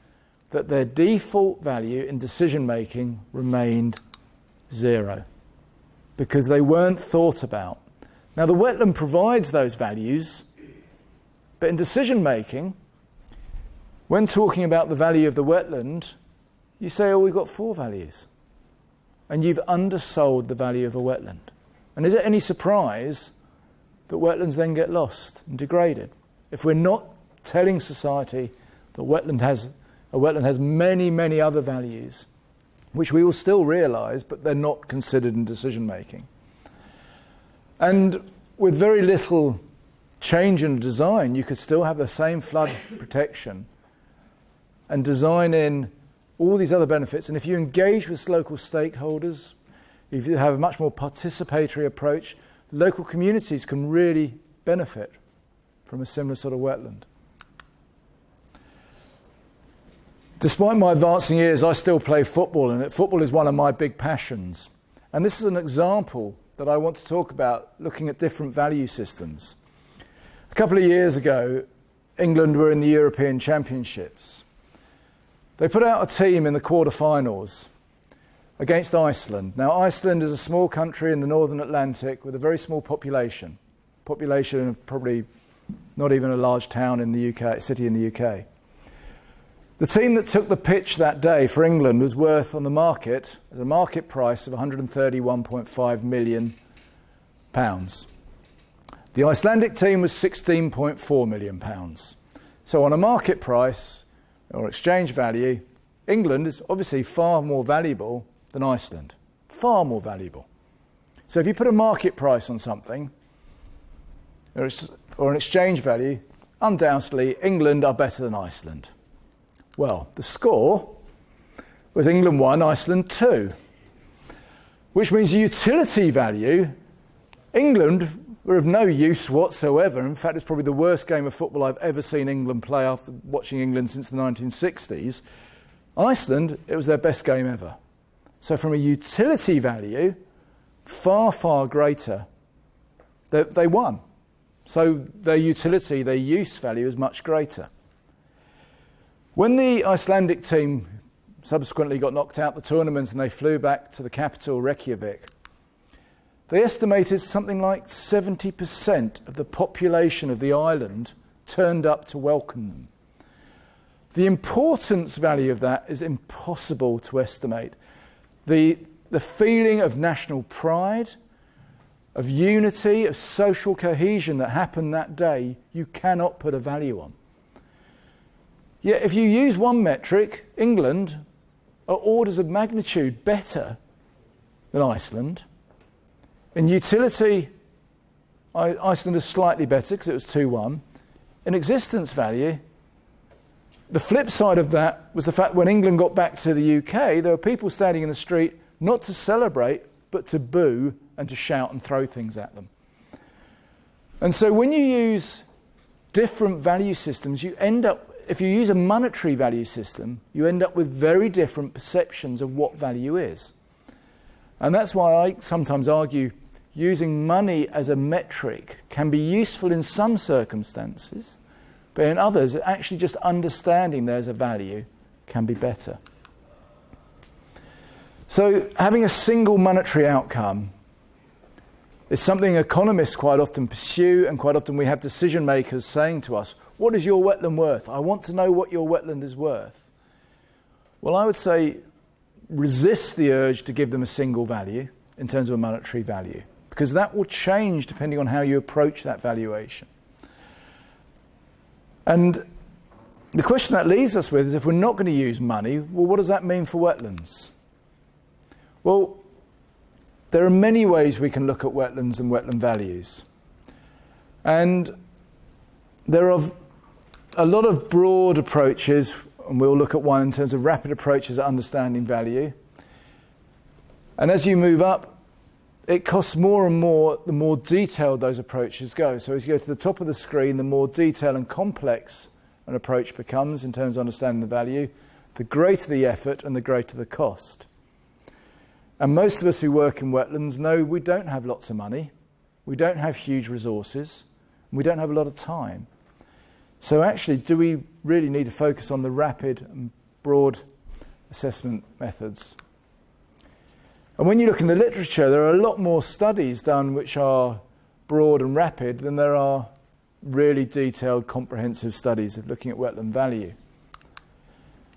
Speaker 1: that their default value in decision making remained 0 because they weren't thought about. Now the wetland provides those values, but in decision making, when talking about the value of the wetland, you say, oh, we've got 4 values. And you've undersold the value of a wetland. And is it any surprise that wetlands then get lost and degraded? If we're not telling society that a wetland has many, many other values, which we will still realise, but they're not considered in decision making. And with very little change in design, you could still have the same flood protection and design in all these other benefits. And if you engage with local stakeholders, if you have a much more participatory approach, local communities can really benefit from a similar sort of wetland. Despite my advancing years, I still play football, and football is one of my big passions. And this is an example that I want to talk about, looking at different value systems. A couple of years ago, England were in the European Championships. They put out a team in the quarterfinals, against Iceland. Now, Iceland is a small country in the Northern Atlantic with a very small population of probably not even a large town in the UK, city in the UK. The team that took the pitch that day for England was worth on the market, at a market price of £131.5 million. The Icelandic team was £16.4 million. So on a market price, or exchange value, England is obviously far more valuable than Iceland. Far more valuable. So if you put a market price on something, or an exchange value, undoubtedly England are better than Iceland. Well, the score was England 1, Iceland 2, which means the utility value, England were of no use whatsoever. In fact, it's probably the worst game of football I've ever seen England play after watching England since the 1960s. Iceland, it was their best game ever. So from a utility value, far, far greater, they won. So their utility, their use value is much greater. When the Icelandic team subsequently got knocked out the tournament and they flew back to the capital, Reykjavik, they estimated something like 70% of the population of the island turned up to welcome them. The importance value of that is impossible to estimate. The feeling of national pride, of unity, of social cohesion that happened that day, you cannot put a value on. Yet if you use one metric, England are orders of magnitude better than Iceland. In utility, Iceland is slightly better because it was 2-1. In existence value, the flip side of that was the fact when England got back to the UK, there were people standing in the street not to celebrate, but to boo and to shout and throw things at them. And so when you use different value systems, you end up, if you use a monetary value system, you end up with very different perceptions of what value is. And that's why I sometimes argue using money as a metric can be useful in some circumstances, but in others, actually just understanding there's a value can be better. So having a single monetary outcome is something economists quite often pursue, and quite often we have decision makers saying to us, what is your wetland worth? I want to know what your wetland is worth. Well, I would say resist the urge to give them a single value in terms of a monetary value, because that will change depending on how you approach that valuation. And the question that leaves us with is, if we're not going to use money, well, what does that mean for wetlands? Well, there are many ways we can look at wetlands and wetland values. And there are a lot of broad approaches, and we'll look at one in terms of rapid approaches at understanding value. And as you move up, it costs more and more the more detailed those approaches go. So as you go to the top of the screen, the more detailed and complex an approach becomes in terms of understanding the value, the greater the effort and the greater the cost. And most of us who work in wetlands know we don't have lots of money, we don't have huge resources, and we don't have a lot of time. So actually, do we really need to focus on the rapid and broad assessment methods? And when you look in the literature, there are a lot more studies done which are broad and rapid than there are really detailed, comprehensive studies of looking at wetland value.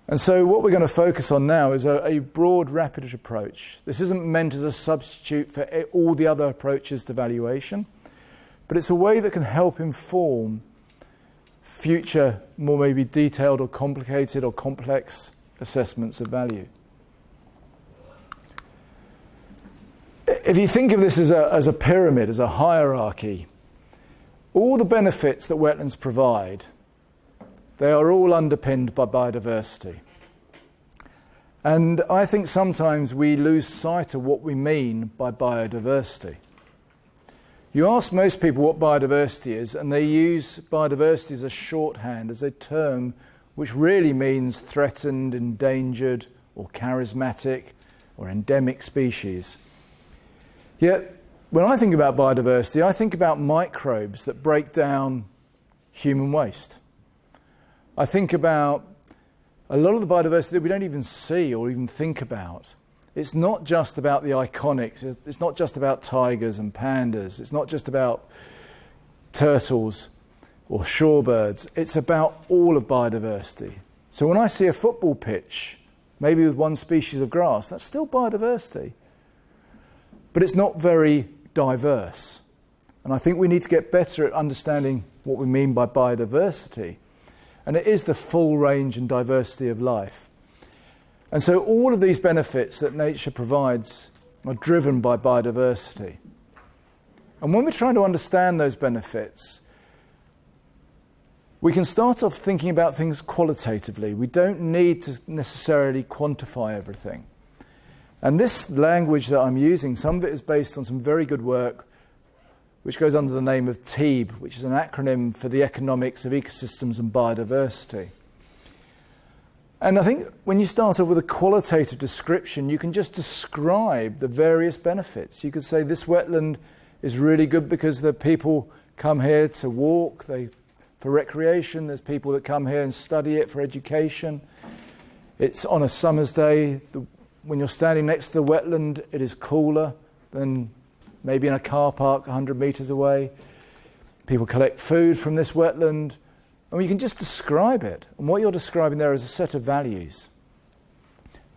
Speaker 1: And so what we're going to focus on now is a broad, rapid approach. This isn't meant as a substitute for all the other approaches to valuation, but it's a way that can help inform future, more maybe detailed or complicated or complex assessments of value. If you think of this as a pyramid, as a hierarchy, all the benefits that wetlands provide, they are all underpinned by biodiversity. And I think sometimes we lose sight of what we mean by biodiversity. You ask most people what biodiversity is, and they use biodiversity as a shorthand, as a term which really means threatened, endangered, or charismatic, or endemic species. Yet, when I think about biodiversity, I think about microbes that break down human waste. I think about a lot of the biodiversity that we don't even see or even think about It's not just about the iconics. It's not just about tigers and pandas. It's not just about turtles or shorebirds. It's about all of biodiversity. So when I see a football pitch, maybe with one species of grass, that's still biodiversity. But it's not very diverse. And I think we need to get better at understanding what we mean by biodiversity. And it is the full range and diversity of life. And so all of these benefits that nature provides are driven by biodiversity. And when we're trying to understand those benefits, we can start off thinking about things qualitatively. We don't need to necessarily quantify everything. And this language that I'm using, some of it is based on some very good work which goes under the name of TEEB, which is an acronym for the Economics of Ecosystems and Biodiversity. And I think when you start off with a qualitative description, you can just describe the various benefits. You could say this wetland is really good because the people come here to walk, for recreation. There's people that come here and study it for education. It's on a summer's day. When you're standing next to the wetland, it is cooler than maybe in a car park 100 metres away. People collect food from this wetland. And you can just describe it. And what you're describing there is a set of values.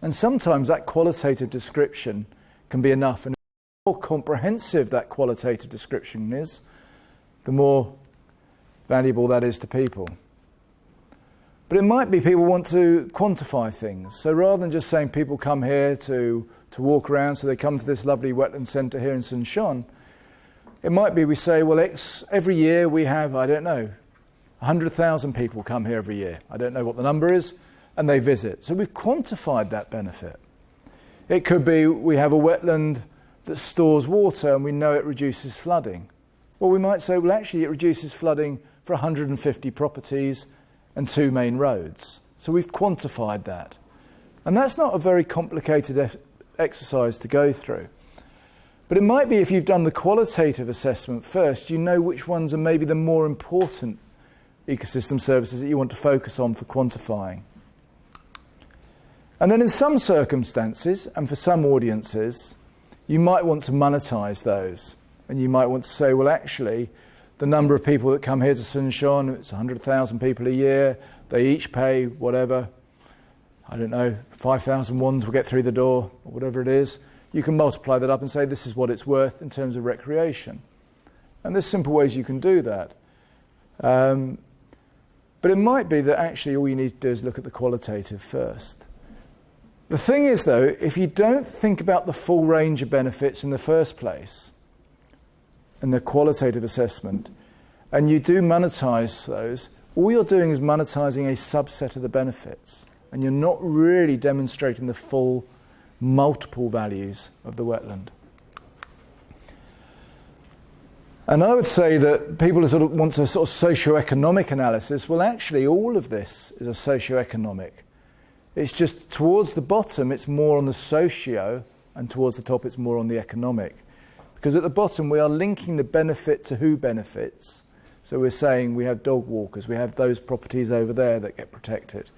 Speaker 1: And sometimes that qualitative description can be enough. And the more comprehensive that qualitative description is, the more valuable that is to people. But it might be people want to quantify things. So rather than just saying people come here to walk around, so they come to this lovely wetland centre here in St. Sean, it might be we say, well, every year we have, I don't know, 100,000 people come here every year. I don't know what the number is, and they visit. So we've quantified that benefit. It could be we have a wetland that stores water and we know it reduces flooding. Well, we might say, well, actually it reduces flooding for 150 properties and 2 main roads. So we've quantified that. And that's not a very complicated exercise to go through. But it might be if you've done the qualitative assessment first, you know which ones are maybe the more important ecosystem services that you want to focus on for quantifying. And then in some circumstances, and for some audiences, you might want to monetize those. And you might want to say, well, actually, the number of people that come here to St. Sean, it's 100,000 people a year, they each pay whatever, I don't know, 5,000 wands will get through the door, or whatever it is. You can multiply that up and say this is what it's worth in terms of recreation. And there's simple ways you can do that. But it might be that actually all you need to do is look at the qualitative first. The thing is, though, if you don't think about the full range of benefits in the first place, in the qualitative assessment, and you do monetize those, all you're doing is monetizing a subset of the benefits, and you're not really demonstrating the full multiple values of the wetland. And I would say that people who sort of want a sort of socio-economic analysis, well, actually all of this is a socio-economic. It's just towards the bottom it's more on the socio, and towards the top it's more on the economic. Because at the bottom we are linking the benefit to who benefits. So we're saying we have dog walkers, we have those properties over there that get protected.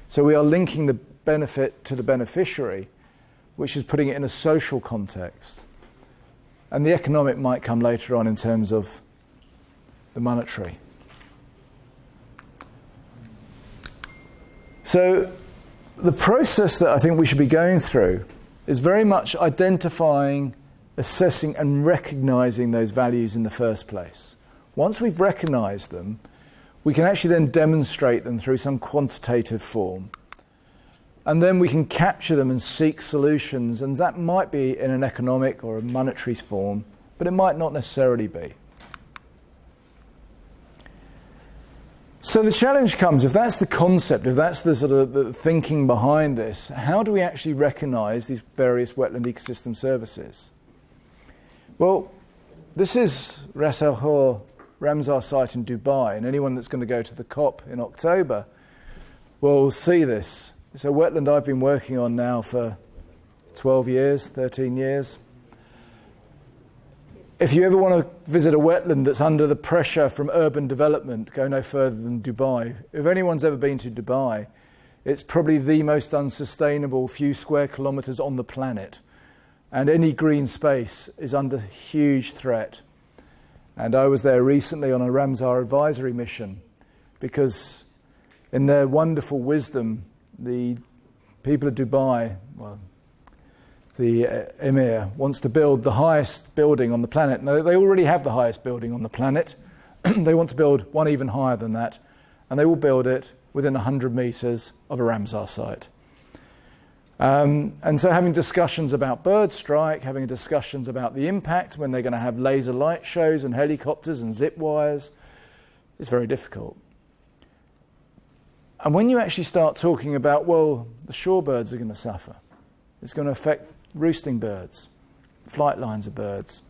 Speaker 1: So we are linking the benefit to the beneficiary, which is putting it in a social context. And the economic might come later on in terms of the monetary. So the process that I think we should be going through is very much identifying, assessing and recognising those values in the first place. Once we've recognised them, we can actually then demonstrate them through some quantitative form. And then we can capture them and seek solutions, and that might be in an economic or a monetary form, but it might not necessarily be. So the challenge comes, if that's the concept, if that's the sort of the thinking behind this, how do we actually recognise these various wetland ecosystem services? Well, this is Ramsar Site in Dubai, and anyone that's going to go to the COP in October will see this. It's a wetland I've been working on now for 12 years, 13 years. If you ever want to visit a wetland that's under the pressure from urban development, go no further than Dubai. If anyone's ever been to Dubai, It's probably the most unsustainable few square kilometres on the planet. And any green space is under huge threat. And I was there recently on a Ramsar advisory mission because in their wonderful wisdom, the people of Dubai, well, the Emir, wants to build the highest building on the planet. Now, they already have the highest building on the planet. They want to build one even higher than that. And they will build it within 100 metres of a Ramsar site. And so having discussions about bird strike, having discussions about the impact when they're going to have laser light shows and helicopters and zip wires, is very difficult. And when you actually start talking about, well, the shorebirds are going to suffer, it's going to affect roosting birds, flight lines of birds,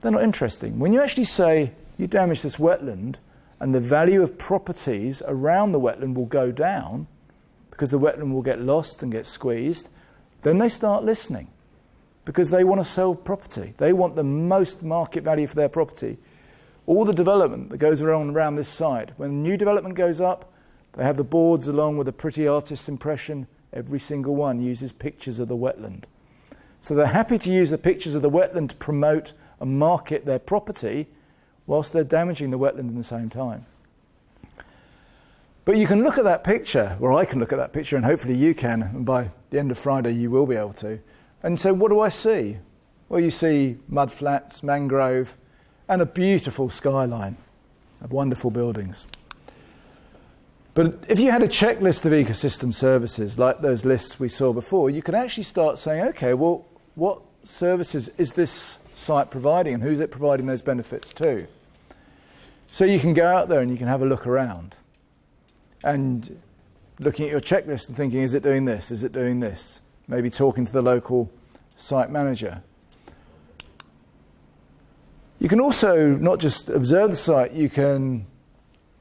Speaker 1: they're not interesting. When you actually say you damage this wetland and the value of properties around the wetland will go down, because the wetland will get lost and get squeezed, then they start listening because they want to sell property. They want the most market value for their property. All the development that goes around this site, when new development goes up, they have the boards along with a pretty artist's impression. Every single one uses pictures of the wetland. So they're happy to use the pictures of the wetland to promote and market their property whilst they're damaging the wetland at the same time. But you can look at that picture, or I can look at that picture, and hopefully you can, and by the end of Friday you will be able to. And so what do I see? Well, you see mud flats, mangrove, and a beautiful skyline of wonderful buildings. But if you had a checklist of ecosystem services, like those lists we saw before, you could actually start saying, okay, well, what services is this site providing, and who's it providing those benefits to? So you can go out there and you can have a look around. And looking at your checklist and thinking, is it doing this? Is it doing this? Maybe talking to the local site manager. You can also not just observe the site, you can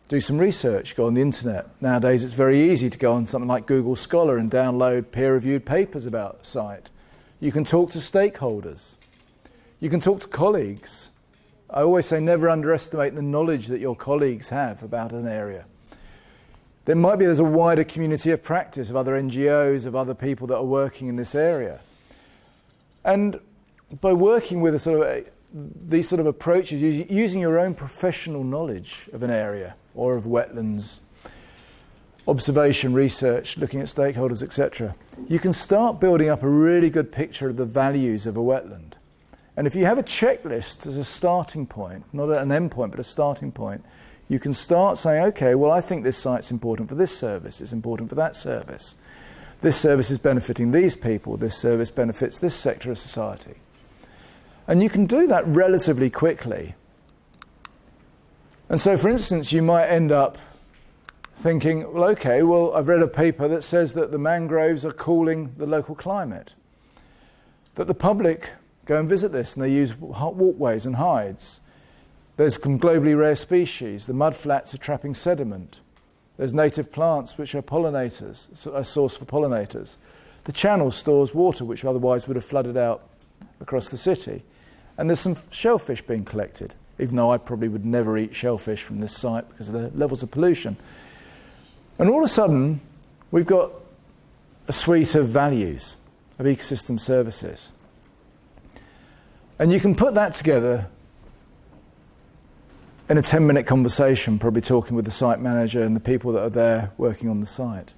Speaker 1: do some research, go on the internet. Nowadays it's very easy to go on something like Google Scholar and download peer-reviewed papers about a site. You can talk to stakeholders. You can talk to colleagues. I always say never underestimate the knowledge that your colleagues have about an area. There's a wider community of practice of other NGOs, of other people that are working in this area. And by working with these sort of approaches, using your own professional knowledge of an area or of wetlands, observation, research, looking at stakeholders, etc., you can start building up a really good picture of the values of a wetland. And if you have a checklist as a starting point, not an end point, but a starting point, you can start saying, okay, well, I think this site's important for this service, it's important for that service. This service is benefiting these people, this service benefits this sector of society. And you can do that relatively quickly. And so, for instance, you might end up thinking, well, okay, well, I've read a paper that says that the mangroves are cooling the local climate, that the public go and visit this and they use walkways and hides. There's some globally rare species. The mudflats are trapping sediment. There's native plants which are pollinators, a source for pollinators. The channel stores water which otherwise would have flooded out across the city. And there's some shellfish being collected, even though I probably would never eat shellfish from this site because of the levels of pollution. And all of a sudden, we've got a suite of values, of ecosystem services. And you can put that together in a 10-minute conversation, probably talking with the site manager and the people that are there working on the site.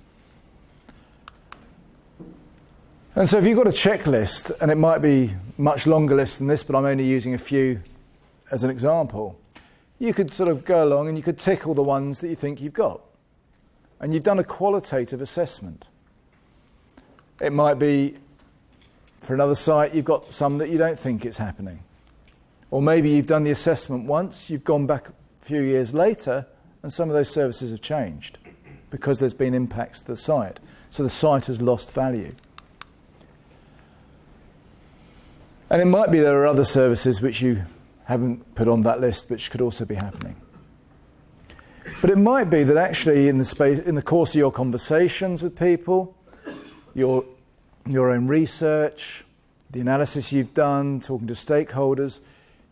Speaker 1: And so if you've got a checklist, and it might be a much longer list than this, but I'm only using a few as an example, you could sort of go along and you could tick all the ones that you think you've got. And you've done a qualitative assessment. It might be, for another site, you've got some that you don't think it's happening. Or maybe you've done the assessment once, you've gone back a few years later, and some of those services have changed because there's been impacts to the site. So the site has lost value. And it might be there are other services which you haven't put on that list which could also be happening. But it might be that actually in the course of your conversations with people, your own research, the analysis you've done, talking to stakeholders,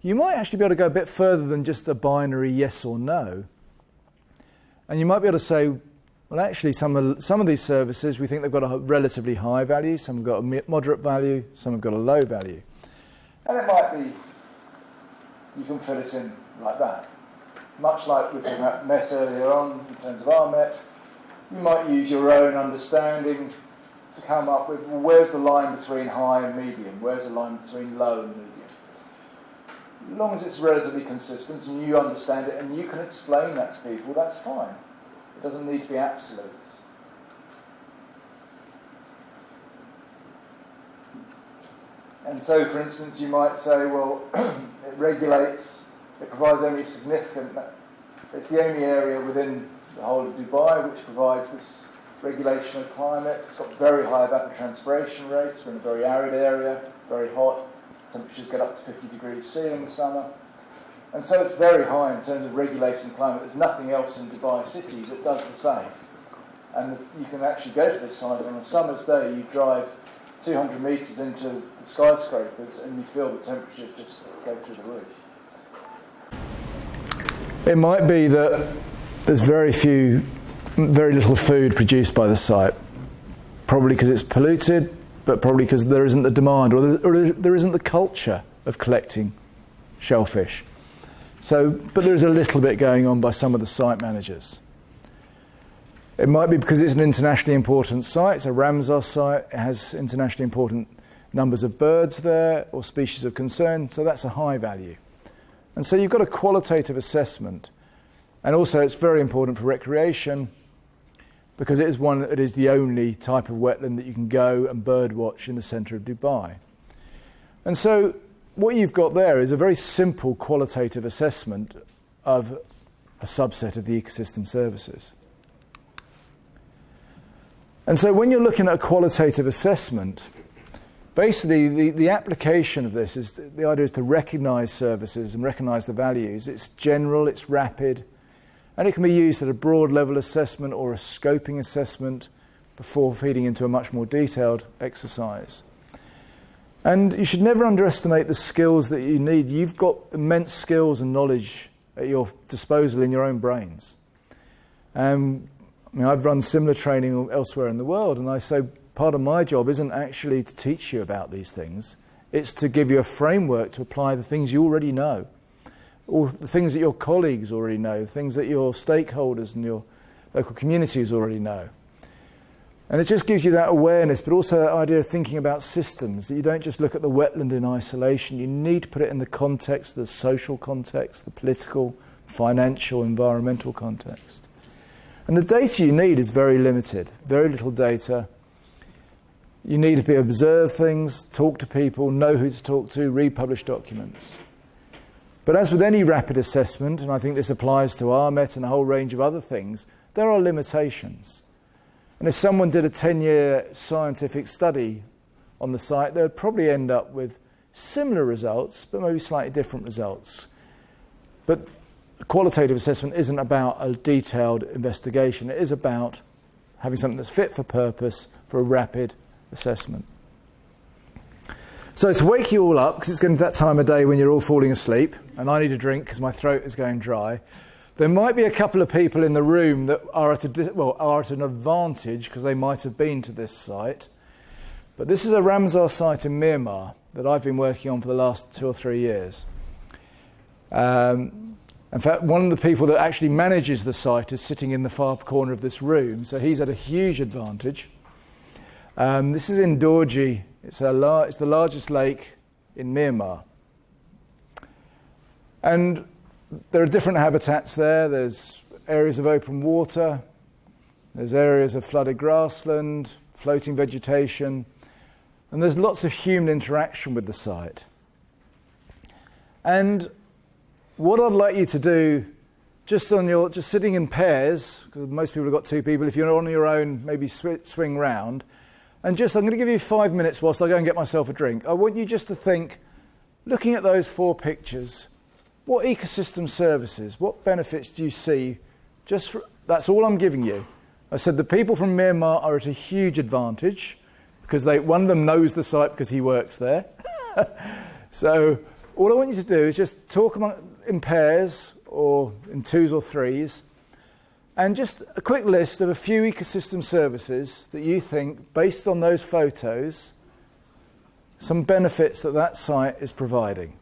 Speaker 1: you might actually be able to go a bit further than just a binary yes or no. And you might be able to say, Well, actually, some of these services, we think they've got a relatively high value, some have got a moderate value, some have got a low value. And it might be, you can fill it in like that. Much like we met earlier on in terms of our met, you might use your own understanding to come up with, well, where's the line between high and medium? Where's the line between low and medium? As long as it's relatively consistent and you understand it and you can explain that to people, that's fine. It doesn't need to be absolutes. And so, for instance, you might say, well, it regulates, it provides only significant, it's the only area within the whole of Dubai which provides this regulation of climate. It's got very high evapotranspiration rates. We're in a very arid area, very hot. Temperatures get up to 50 degrees C in the summer. And so it's very high in terms of regulating climate. There's nothing else in Dubai City that does the same. And you can actually go to this site on a summer's day, you drive 200 metres into the skyscrapers and you feel the temperatures just go through the roof. It might be that there's very little food produced by the site. Probably because it's polluted, but probably because there isn't the demand or there isn't the culture of collecting shellfish. But there's a little bit going on by some of the site managers. It might be because it's an internationally important site. It's a Ramsar site. It has internationally important numbers of birds there or species of concern, so that's a high value. And so you've got a qualitative assessment. And also it's very important for recreation because it is the only type of wetland that you can go and bird watch in the centre of Dubai. And so what you've got there is a very simple qualitative assessment of a subset of the ecosystem services. And so when you're looking at a qualitative assessment, basically the application of this is, the idea is to recognise services and recognise the values. It's general, it's rapid, and it can be used at a broad level assessment or a scoping assessment before feeding into a much more detailed exercise. And you should never underestimate the skills that you need. You've got immense skills and knowledge at your disposal in your own brains. I've run similar training elsewhere in the world, and I say part of my job isn't actually to teach you about these things. It's to give you a framework to apply the things you already know, or the things that your colleagues already know, the things that your stakeholders and your local communities already know. And it just gives you that awareness, but also that idea of thinking about systems, that you don't just look at the wetland in isolation. You need to put it in the context, the social context, the political, financial, environmental context. And the data you need is very limited, very little data. You need to be able to observe things, talk to people, know who to talk to, read published documents. But as with any rapid assessment, and I think this applies to RMET and a whole range of other things, there are limitations. And if someone did a 10-year scientific study on the site, they would probably end up with similar results, but maybe slightly different results. But a qualitative assessment isn't about a detailed investigation. It is about having something that's fit for purpose for a rapid assessment. So to wake you all up, because it's getting to that time of day when you're all falling asleep, and I need a drink because my throat is going dry, there might be a couple of people in the room that are at an advantage because they might have been to this site. But this is a Ramsar site in Myanmar that I've been working on for the last 2 or 3 years. In fact, one of the people that actually manages the site is sitting in the far corner of this room, so he's at a huge advantage. This is in Dorji. It's the largest lake in Myanmar. And there are different habitats there. There's areas of open water, there's areas of flooded grassland, floating vegetation, and there's lots of human interaction with the site. And what I'd like you to do, just sitting in pairs, because most people have got 2 people, if you're on your own, maybe swing round, and I'm going to give you 5 minutes whilst I go and get myself a drink. I want you just to think, looking at those 4 pictures, what ecosystem services, what benefits do you see? That's all I'm giving you. I said the people from Myanmar are at a huge advantage because one of them knows the site because he works there. So all I want you to do is just talk in pairs or in 2s or 3s And just a quick list of a few ecosystem services that you think, based on those photos, some benefits that that site is providing.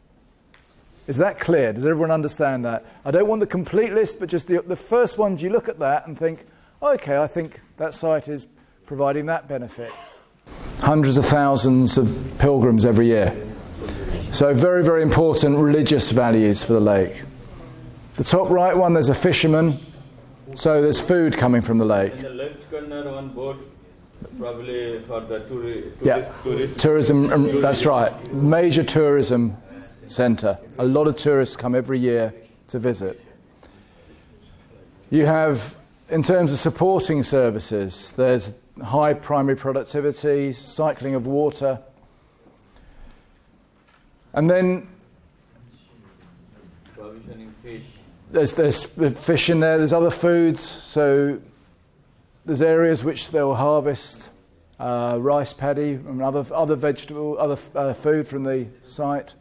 Speaker 1: Is that clear? Does everyone understand that? I don't want the complete list, but just the first ones you look at that and think, okay, I think that site is providing that benefit. Hundreds of thousands of pilgrims every year. So very, very important religious values for the lake. The top right one, there's a fisherman. So there's food coming from the lake.
Speaker 2: And the left corner on board, probably for the
Speaker 1: tourism, that's right. Major tourism centre. A lot of tourists come every year to visit. You have, in terms of supporting services, there's high primary productivity, cycling of water. And then
Speaker 2: provisioning fish.
Speaker 1: There's fish in there, there's other foods, so there's areas which they'll harvest rice paddy and other vegetable, other food from the site.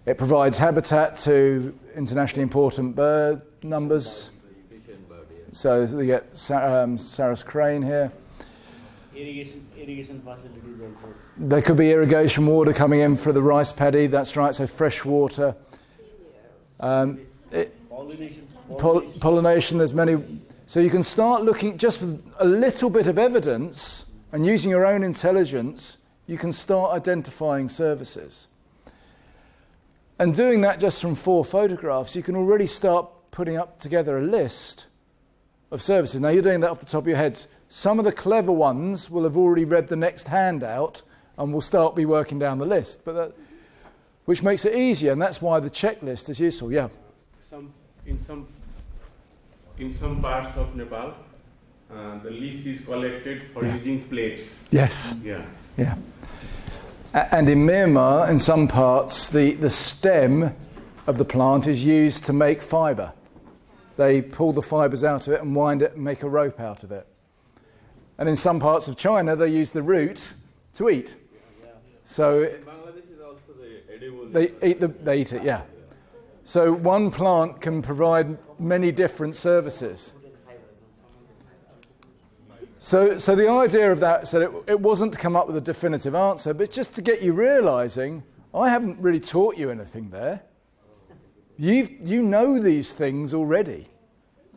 Speaker 1: It provides habitat to internationally important bird numbers. So they get Sarus crane here.
Speaker 3: Irrigation facilities also.
Speaker 1: There could be irrigation water coming in for the rice paddy, that's right, so fresh water. Pollination, there's many. So you can start looking just with a little bit of evidence and using your own intelligence, you can start identifying services. And doing that just from 4 photographs, you can already start putting up together a list of services. Now you're doing that off the top of your heads. Some of the clever ones will have already read the next handout and will start be working down the list, which makes it easier, and that's why the checklist is useful. Yeah.
Speaker 4: In some parts of Nepal, the leaf is collected for using plates.
Speaker 1: Yes.
Speaker 4: Yeah.
Speaker 1: And in Myanmar, in some parts, the stem of the plant is used to make fibre. They pull the fibres out of it and wind it and make a rope out of it. And in some parts of China, they use the root to eat. So
Speaker 2: In Bangladesh is also the edible.
Speaker 1: they eat it, yeah. So one plant can provide many different services. So the idea of that, so it wasn't to come up with a definitive answer, but just to get you realising, I haven't really taught you anything there. You know these things already.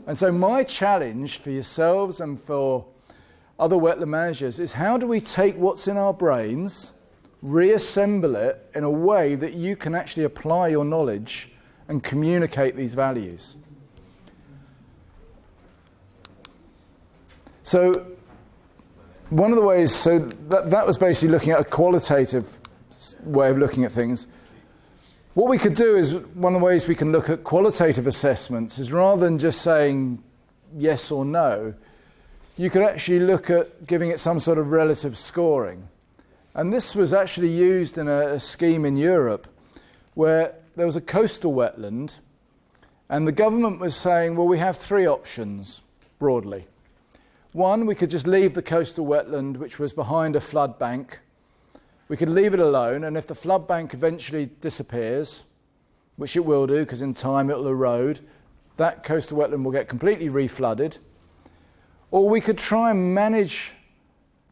Speaker 1: And so my challenge for yourselves and for other wetland managers is, how do we take what's in our brains, reassemble it in a way that you can actually apply your knowledge and communicate these values? So one of the ways, so that was basically looking at a qualitative way of looking at things. What we could do is, one of the ways we can look at qualitative assessments is, rather than just saying yes or no, you could actually look at giving it some sort of relative scoring. And this was actually used in a scheme in Europe where there was a coastal wetland and the government was saying, well, we have 3 options broadly. One, we could just leave the coastal wetland, which was behind a flood bank. We could leave it alone, and if the flood bank eventually disappears, which it will do because in time it will erode, that coastal wetland will get completely reflooded. Or we could try and manage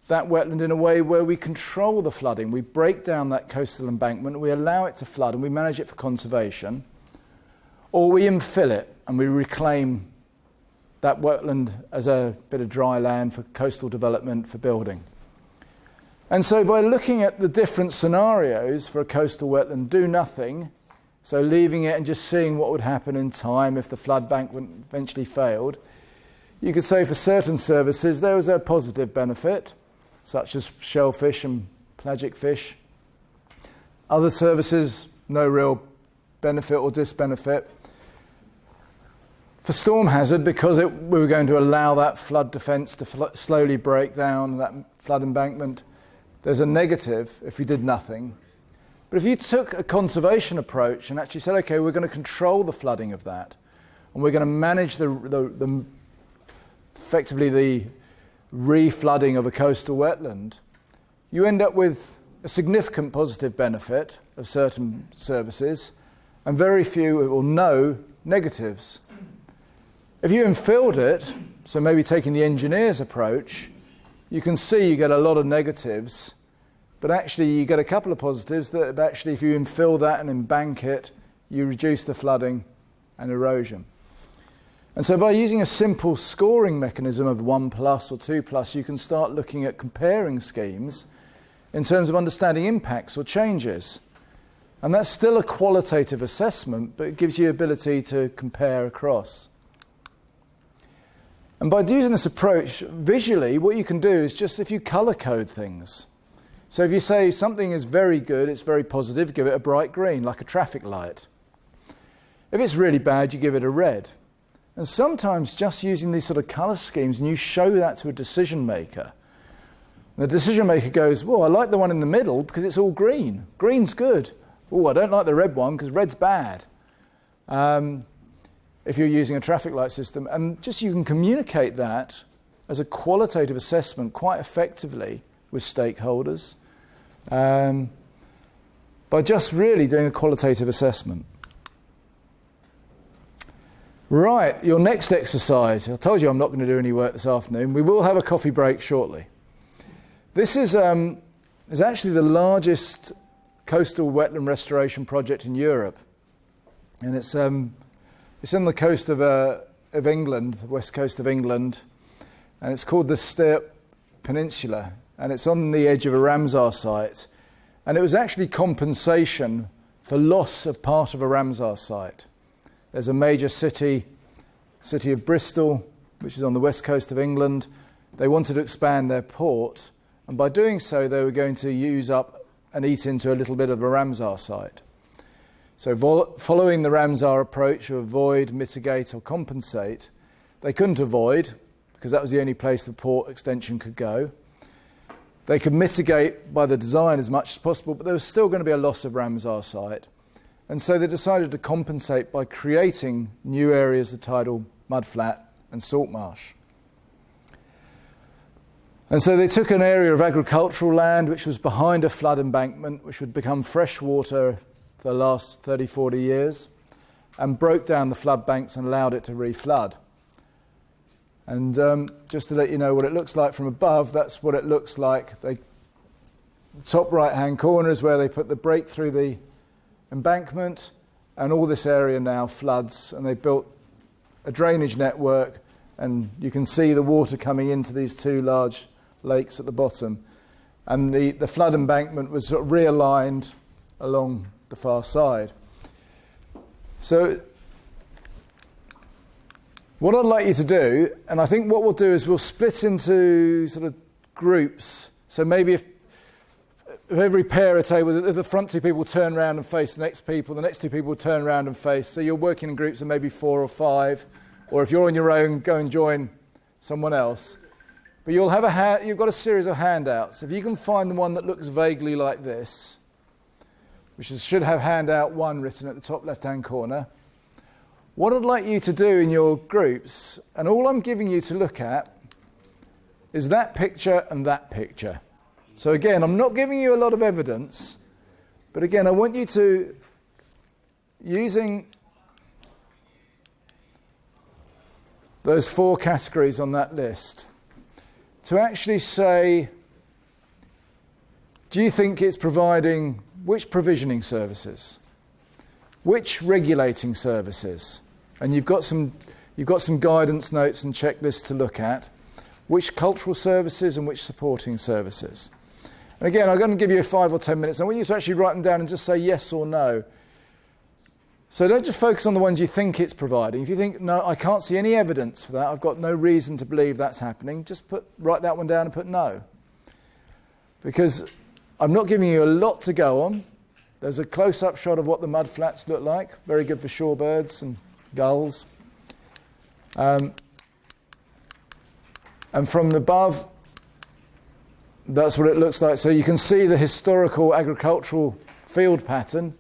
Speaker 1: that wetland in a way where we control the flooding. We break down that coastal embankment, we allow it to flood, and we manage it for conservation. Or we infill it and we reclaim that wetland as a bit of dry land for coastal development, for building. And so by looking at the different scenarios for a coastal wetland, do nothing, so leaving it and just seeing what would happen in time if the flood bank eventually failed, you could say for certain services there was a positive benefit, such as shellfish and pelagic fish. Other services, no real benefit or disbenefit. For storm hazard, because we were going to allow that flood defence to slowly break down, that flood embankment, there's a negative if you did nothing. But if you took a conservation approach and actually said, okay, we're going to control the flooding of that, and we're going to manage effectively the re-flooding of a coastal wetland, you end up with a significant positive benefit of certain services and very few or no negatives. If you infilled it, so maybe taking the engineer's approach, you can see you get a lot of negatives, but actually you get a couple of positives that actually if you infill that and embank it, you reduce the flooding and erosion. And so by using a simple scoring mechanism of 1+ or 2+, you can start looking at comparing schemes in terms of understanding impacts or changes. And that's still a qualitative assessment, but it gives you the ability to compare across. And by using this approach, visually, what you can do is just if you colour code things. So if you say something is very good, it's very positive, give it a bright green, like a traffic light. If it's really bad, you give it a red. And sometimes just using these sort of colour schemes, and you show that to a decision maker, and the decision maker goes, well, I like the one in the middle because it's all green. Green's good. Oh, I don't like the red one because red's bad. If you're using a traffic light system. And just you can communicate that as a qualitative assessment quite effectively with stakeholders by just really doing a qualitative assessment. Right, your next exercise. I told you I'm not going to do any work this afternoon. We will have a coffee break shortly. This is actually the largest coastal wetland restoration project in Europe. And it's on the coast of England, the west coast of England. And it's called the Sturt Peninsula. And it's on the edge of a Ramsar site. And it was actually compensation for loss of part of a Ramsar site. There's a major city of Bristol, which is on the west coast of England. They wanted to expand their port, and by doing so, they were going to use up and eat into a little bit of a Ramsar site. So following the Ramsar approach of avoid, mitigate, or compensate, they couldn't avoid, because that was the only place the port extension could go. They could mitigate by the design as much as possible, but there was still going to be a loss of Ramsar site. And so they decided to compensate by creating new areas of tidal mudflat and salt marsh. And so they took an area of agricultural land which was behind a flood embankment, which would become fresh water for the last 30, 40 years, and broke down the flood banks and allowed it to reflood. And just to let you know what it looks like from above, that's what it looks like. The top right-hand corner is where they put the break through the embankment, and all this area now floods, and they built a drainage network, and you can see the water coming into these two large lakes at the bottom, and the flood embankment was sort of realigned along the far side. So what I'd like you to do, and I think what we'll do is we'll split into sort of groups. So maybe if every pair of table, if the front two people turn around and face the next people, the next two people turn around and face. So you're working in groups of maybe 4 or 5, or if you're on your own, go and join someone else. But you'll have you've got a series of handouts. If you can find the one that looks vaguely like this, which should have handout 1 written at the top left-hand corner, what I'd like you to do in your groups, and all I'm giving you to look at, is that picture and that picture. So again, I'm not giving you a lot of evidence, but again, I want you to, using those 4 categories on that list, to actually say, do you think it's providing which provisioning services, which regulating services, and you've got some guidance notes and checklists to look at, which cultural services and which supporting services. And again, I'm going to give you 5 or 10 minutes. I want you to actually write them down and just say yes or no. So don't just focus on the ones you think it's providing. If you think, no, I can't see any evidence for that, I've got no reason to believe that's happening, just write that one down and put no. Because I'm not giving you a lot to go on. There's a close-up shot of what the mudflats look like. Very good for shorebirds and gulls. And from above, that's what it looks like. So you can see the historical agricultural field pattern,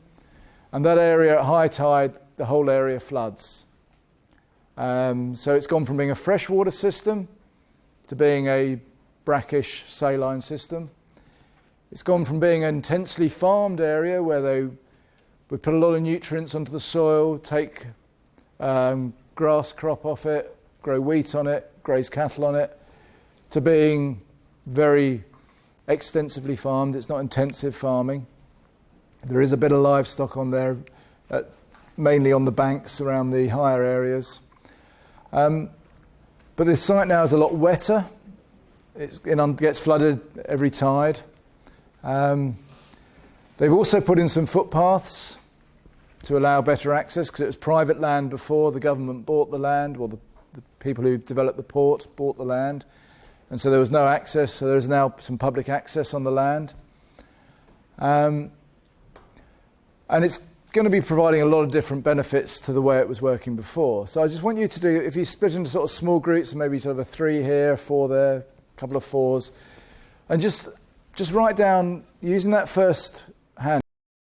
Speaker 1: and that area at high tide, the whole area floods. So it's gone from being a freshwater system to being a brackish saline system. It's gone from being an intensely farmed area where they would put a lot of nutrients onto the soil, take grass crop off it, grow wheat on it, graze cattle on it, to being very extensively farmed. It's not intensive farming. There is a bit of livestock on there, mainly on the banks around the higher areas. But the site now is a lot wetter. It gets flooded every tide. They've also put in some footpaths to allow better access, because it was private land before. The government bought the land, or the people who developed the port bought the land, and so there was no access. So there is now some public access on the land. And it's going to be providing a lot of different benefits to the way it was working before. So I just want you to do, if you split into sort of small groups, maybe sort of a 3 here, 4 there, a couple of 4s, and just write down, using that first hand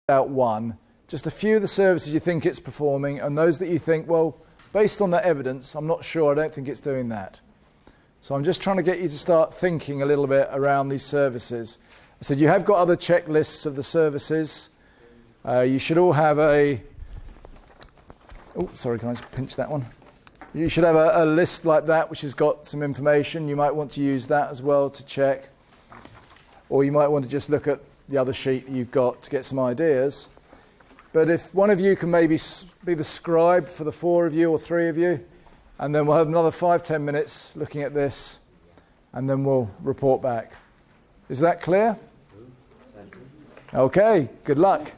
Speaker 1: out 1, just a few of the services you think it's performing, and those that you think, well, based on that evidence, I'm not sure, I don't think it's doing that. So I'm just trying to get you to start thinking a little bit around these services. I said you have got other checklists of the services. You should all have a... Oh, sorry, can I just pinch that one? You should have a list like that which has got some information. You might want to use that as well to check. Or you might want to just look at the other sheet you've got to get some ideas. But if one of you can maybe be the scribe for the 4 of you or 3 of you, and then we'll have another 5-10 minutes looking at this, and then we'll report back. Is that clear? Okay, good luck.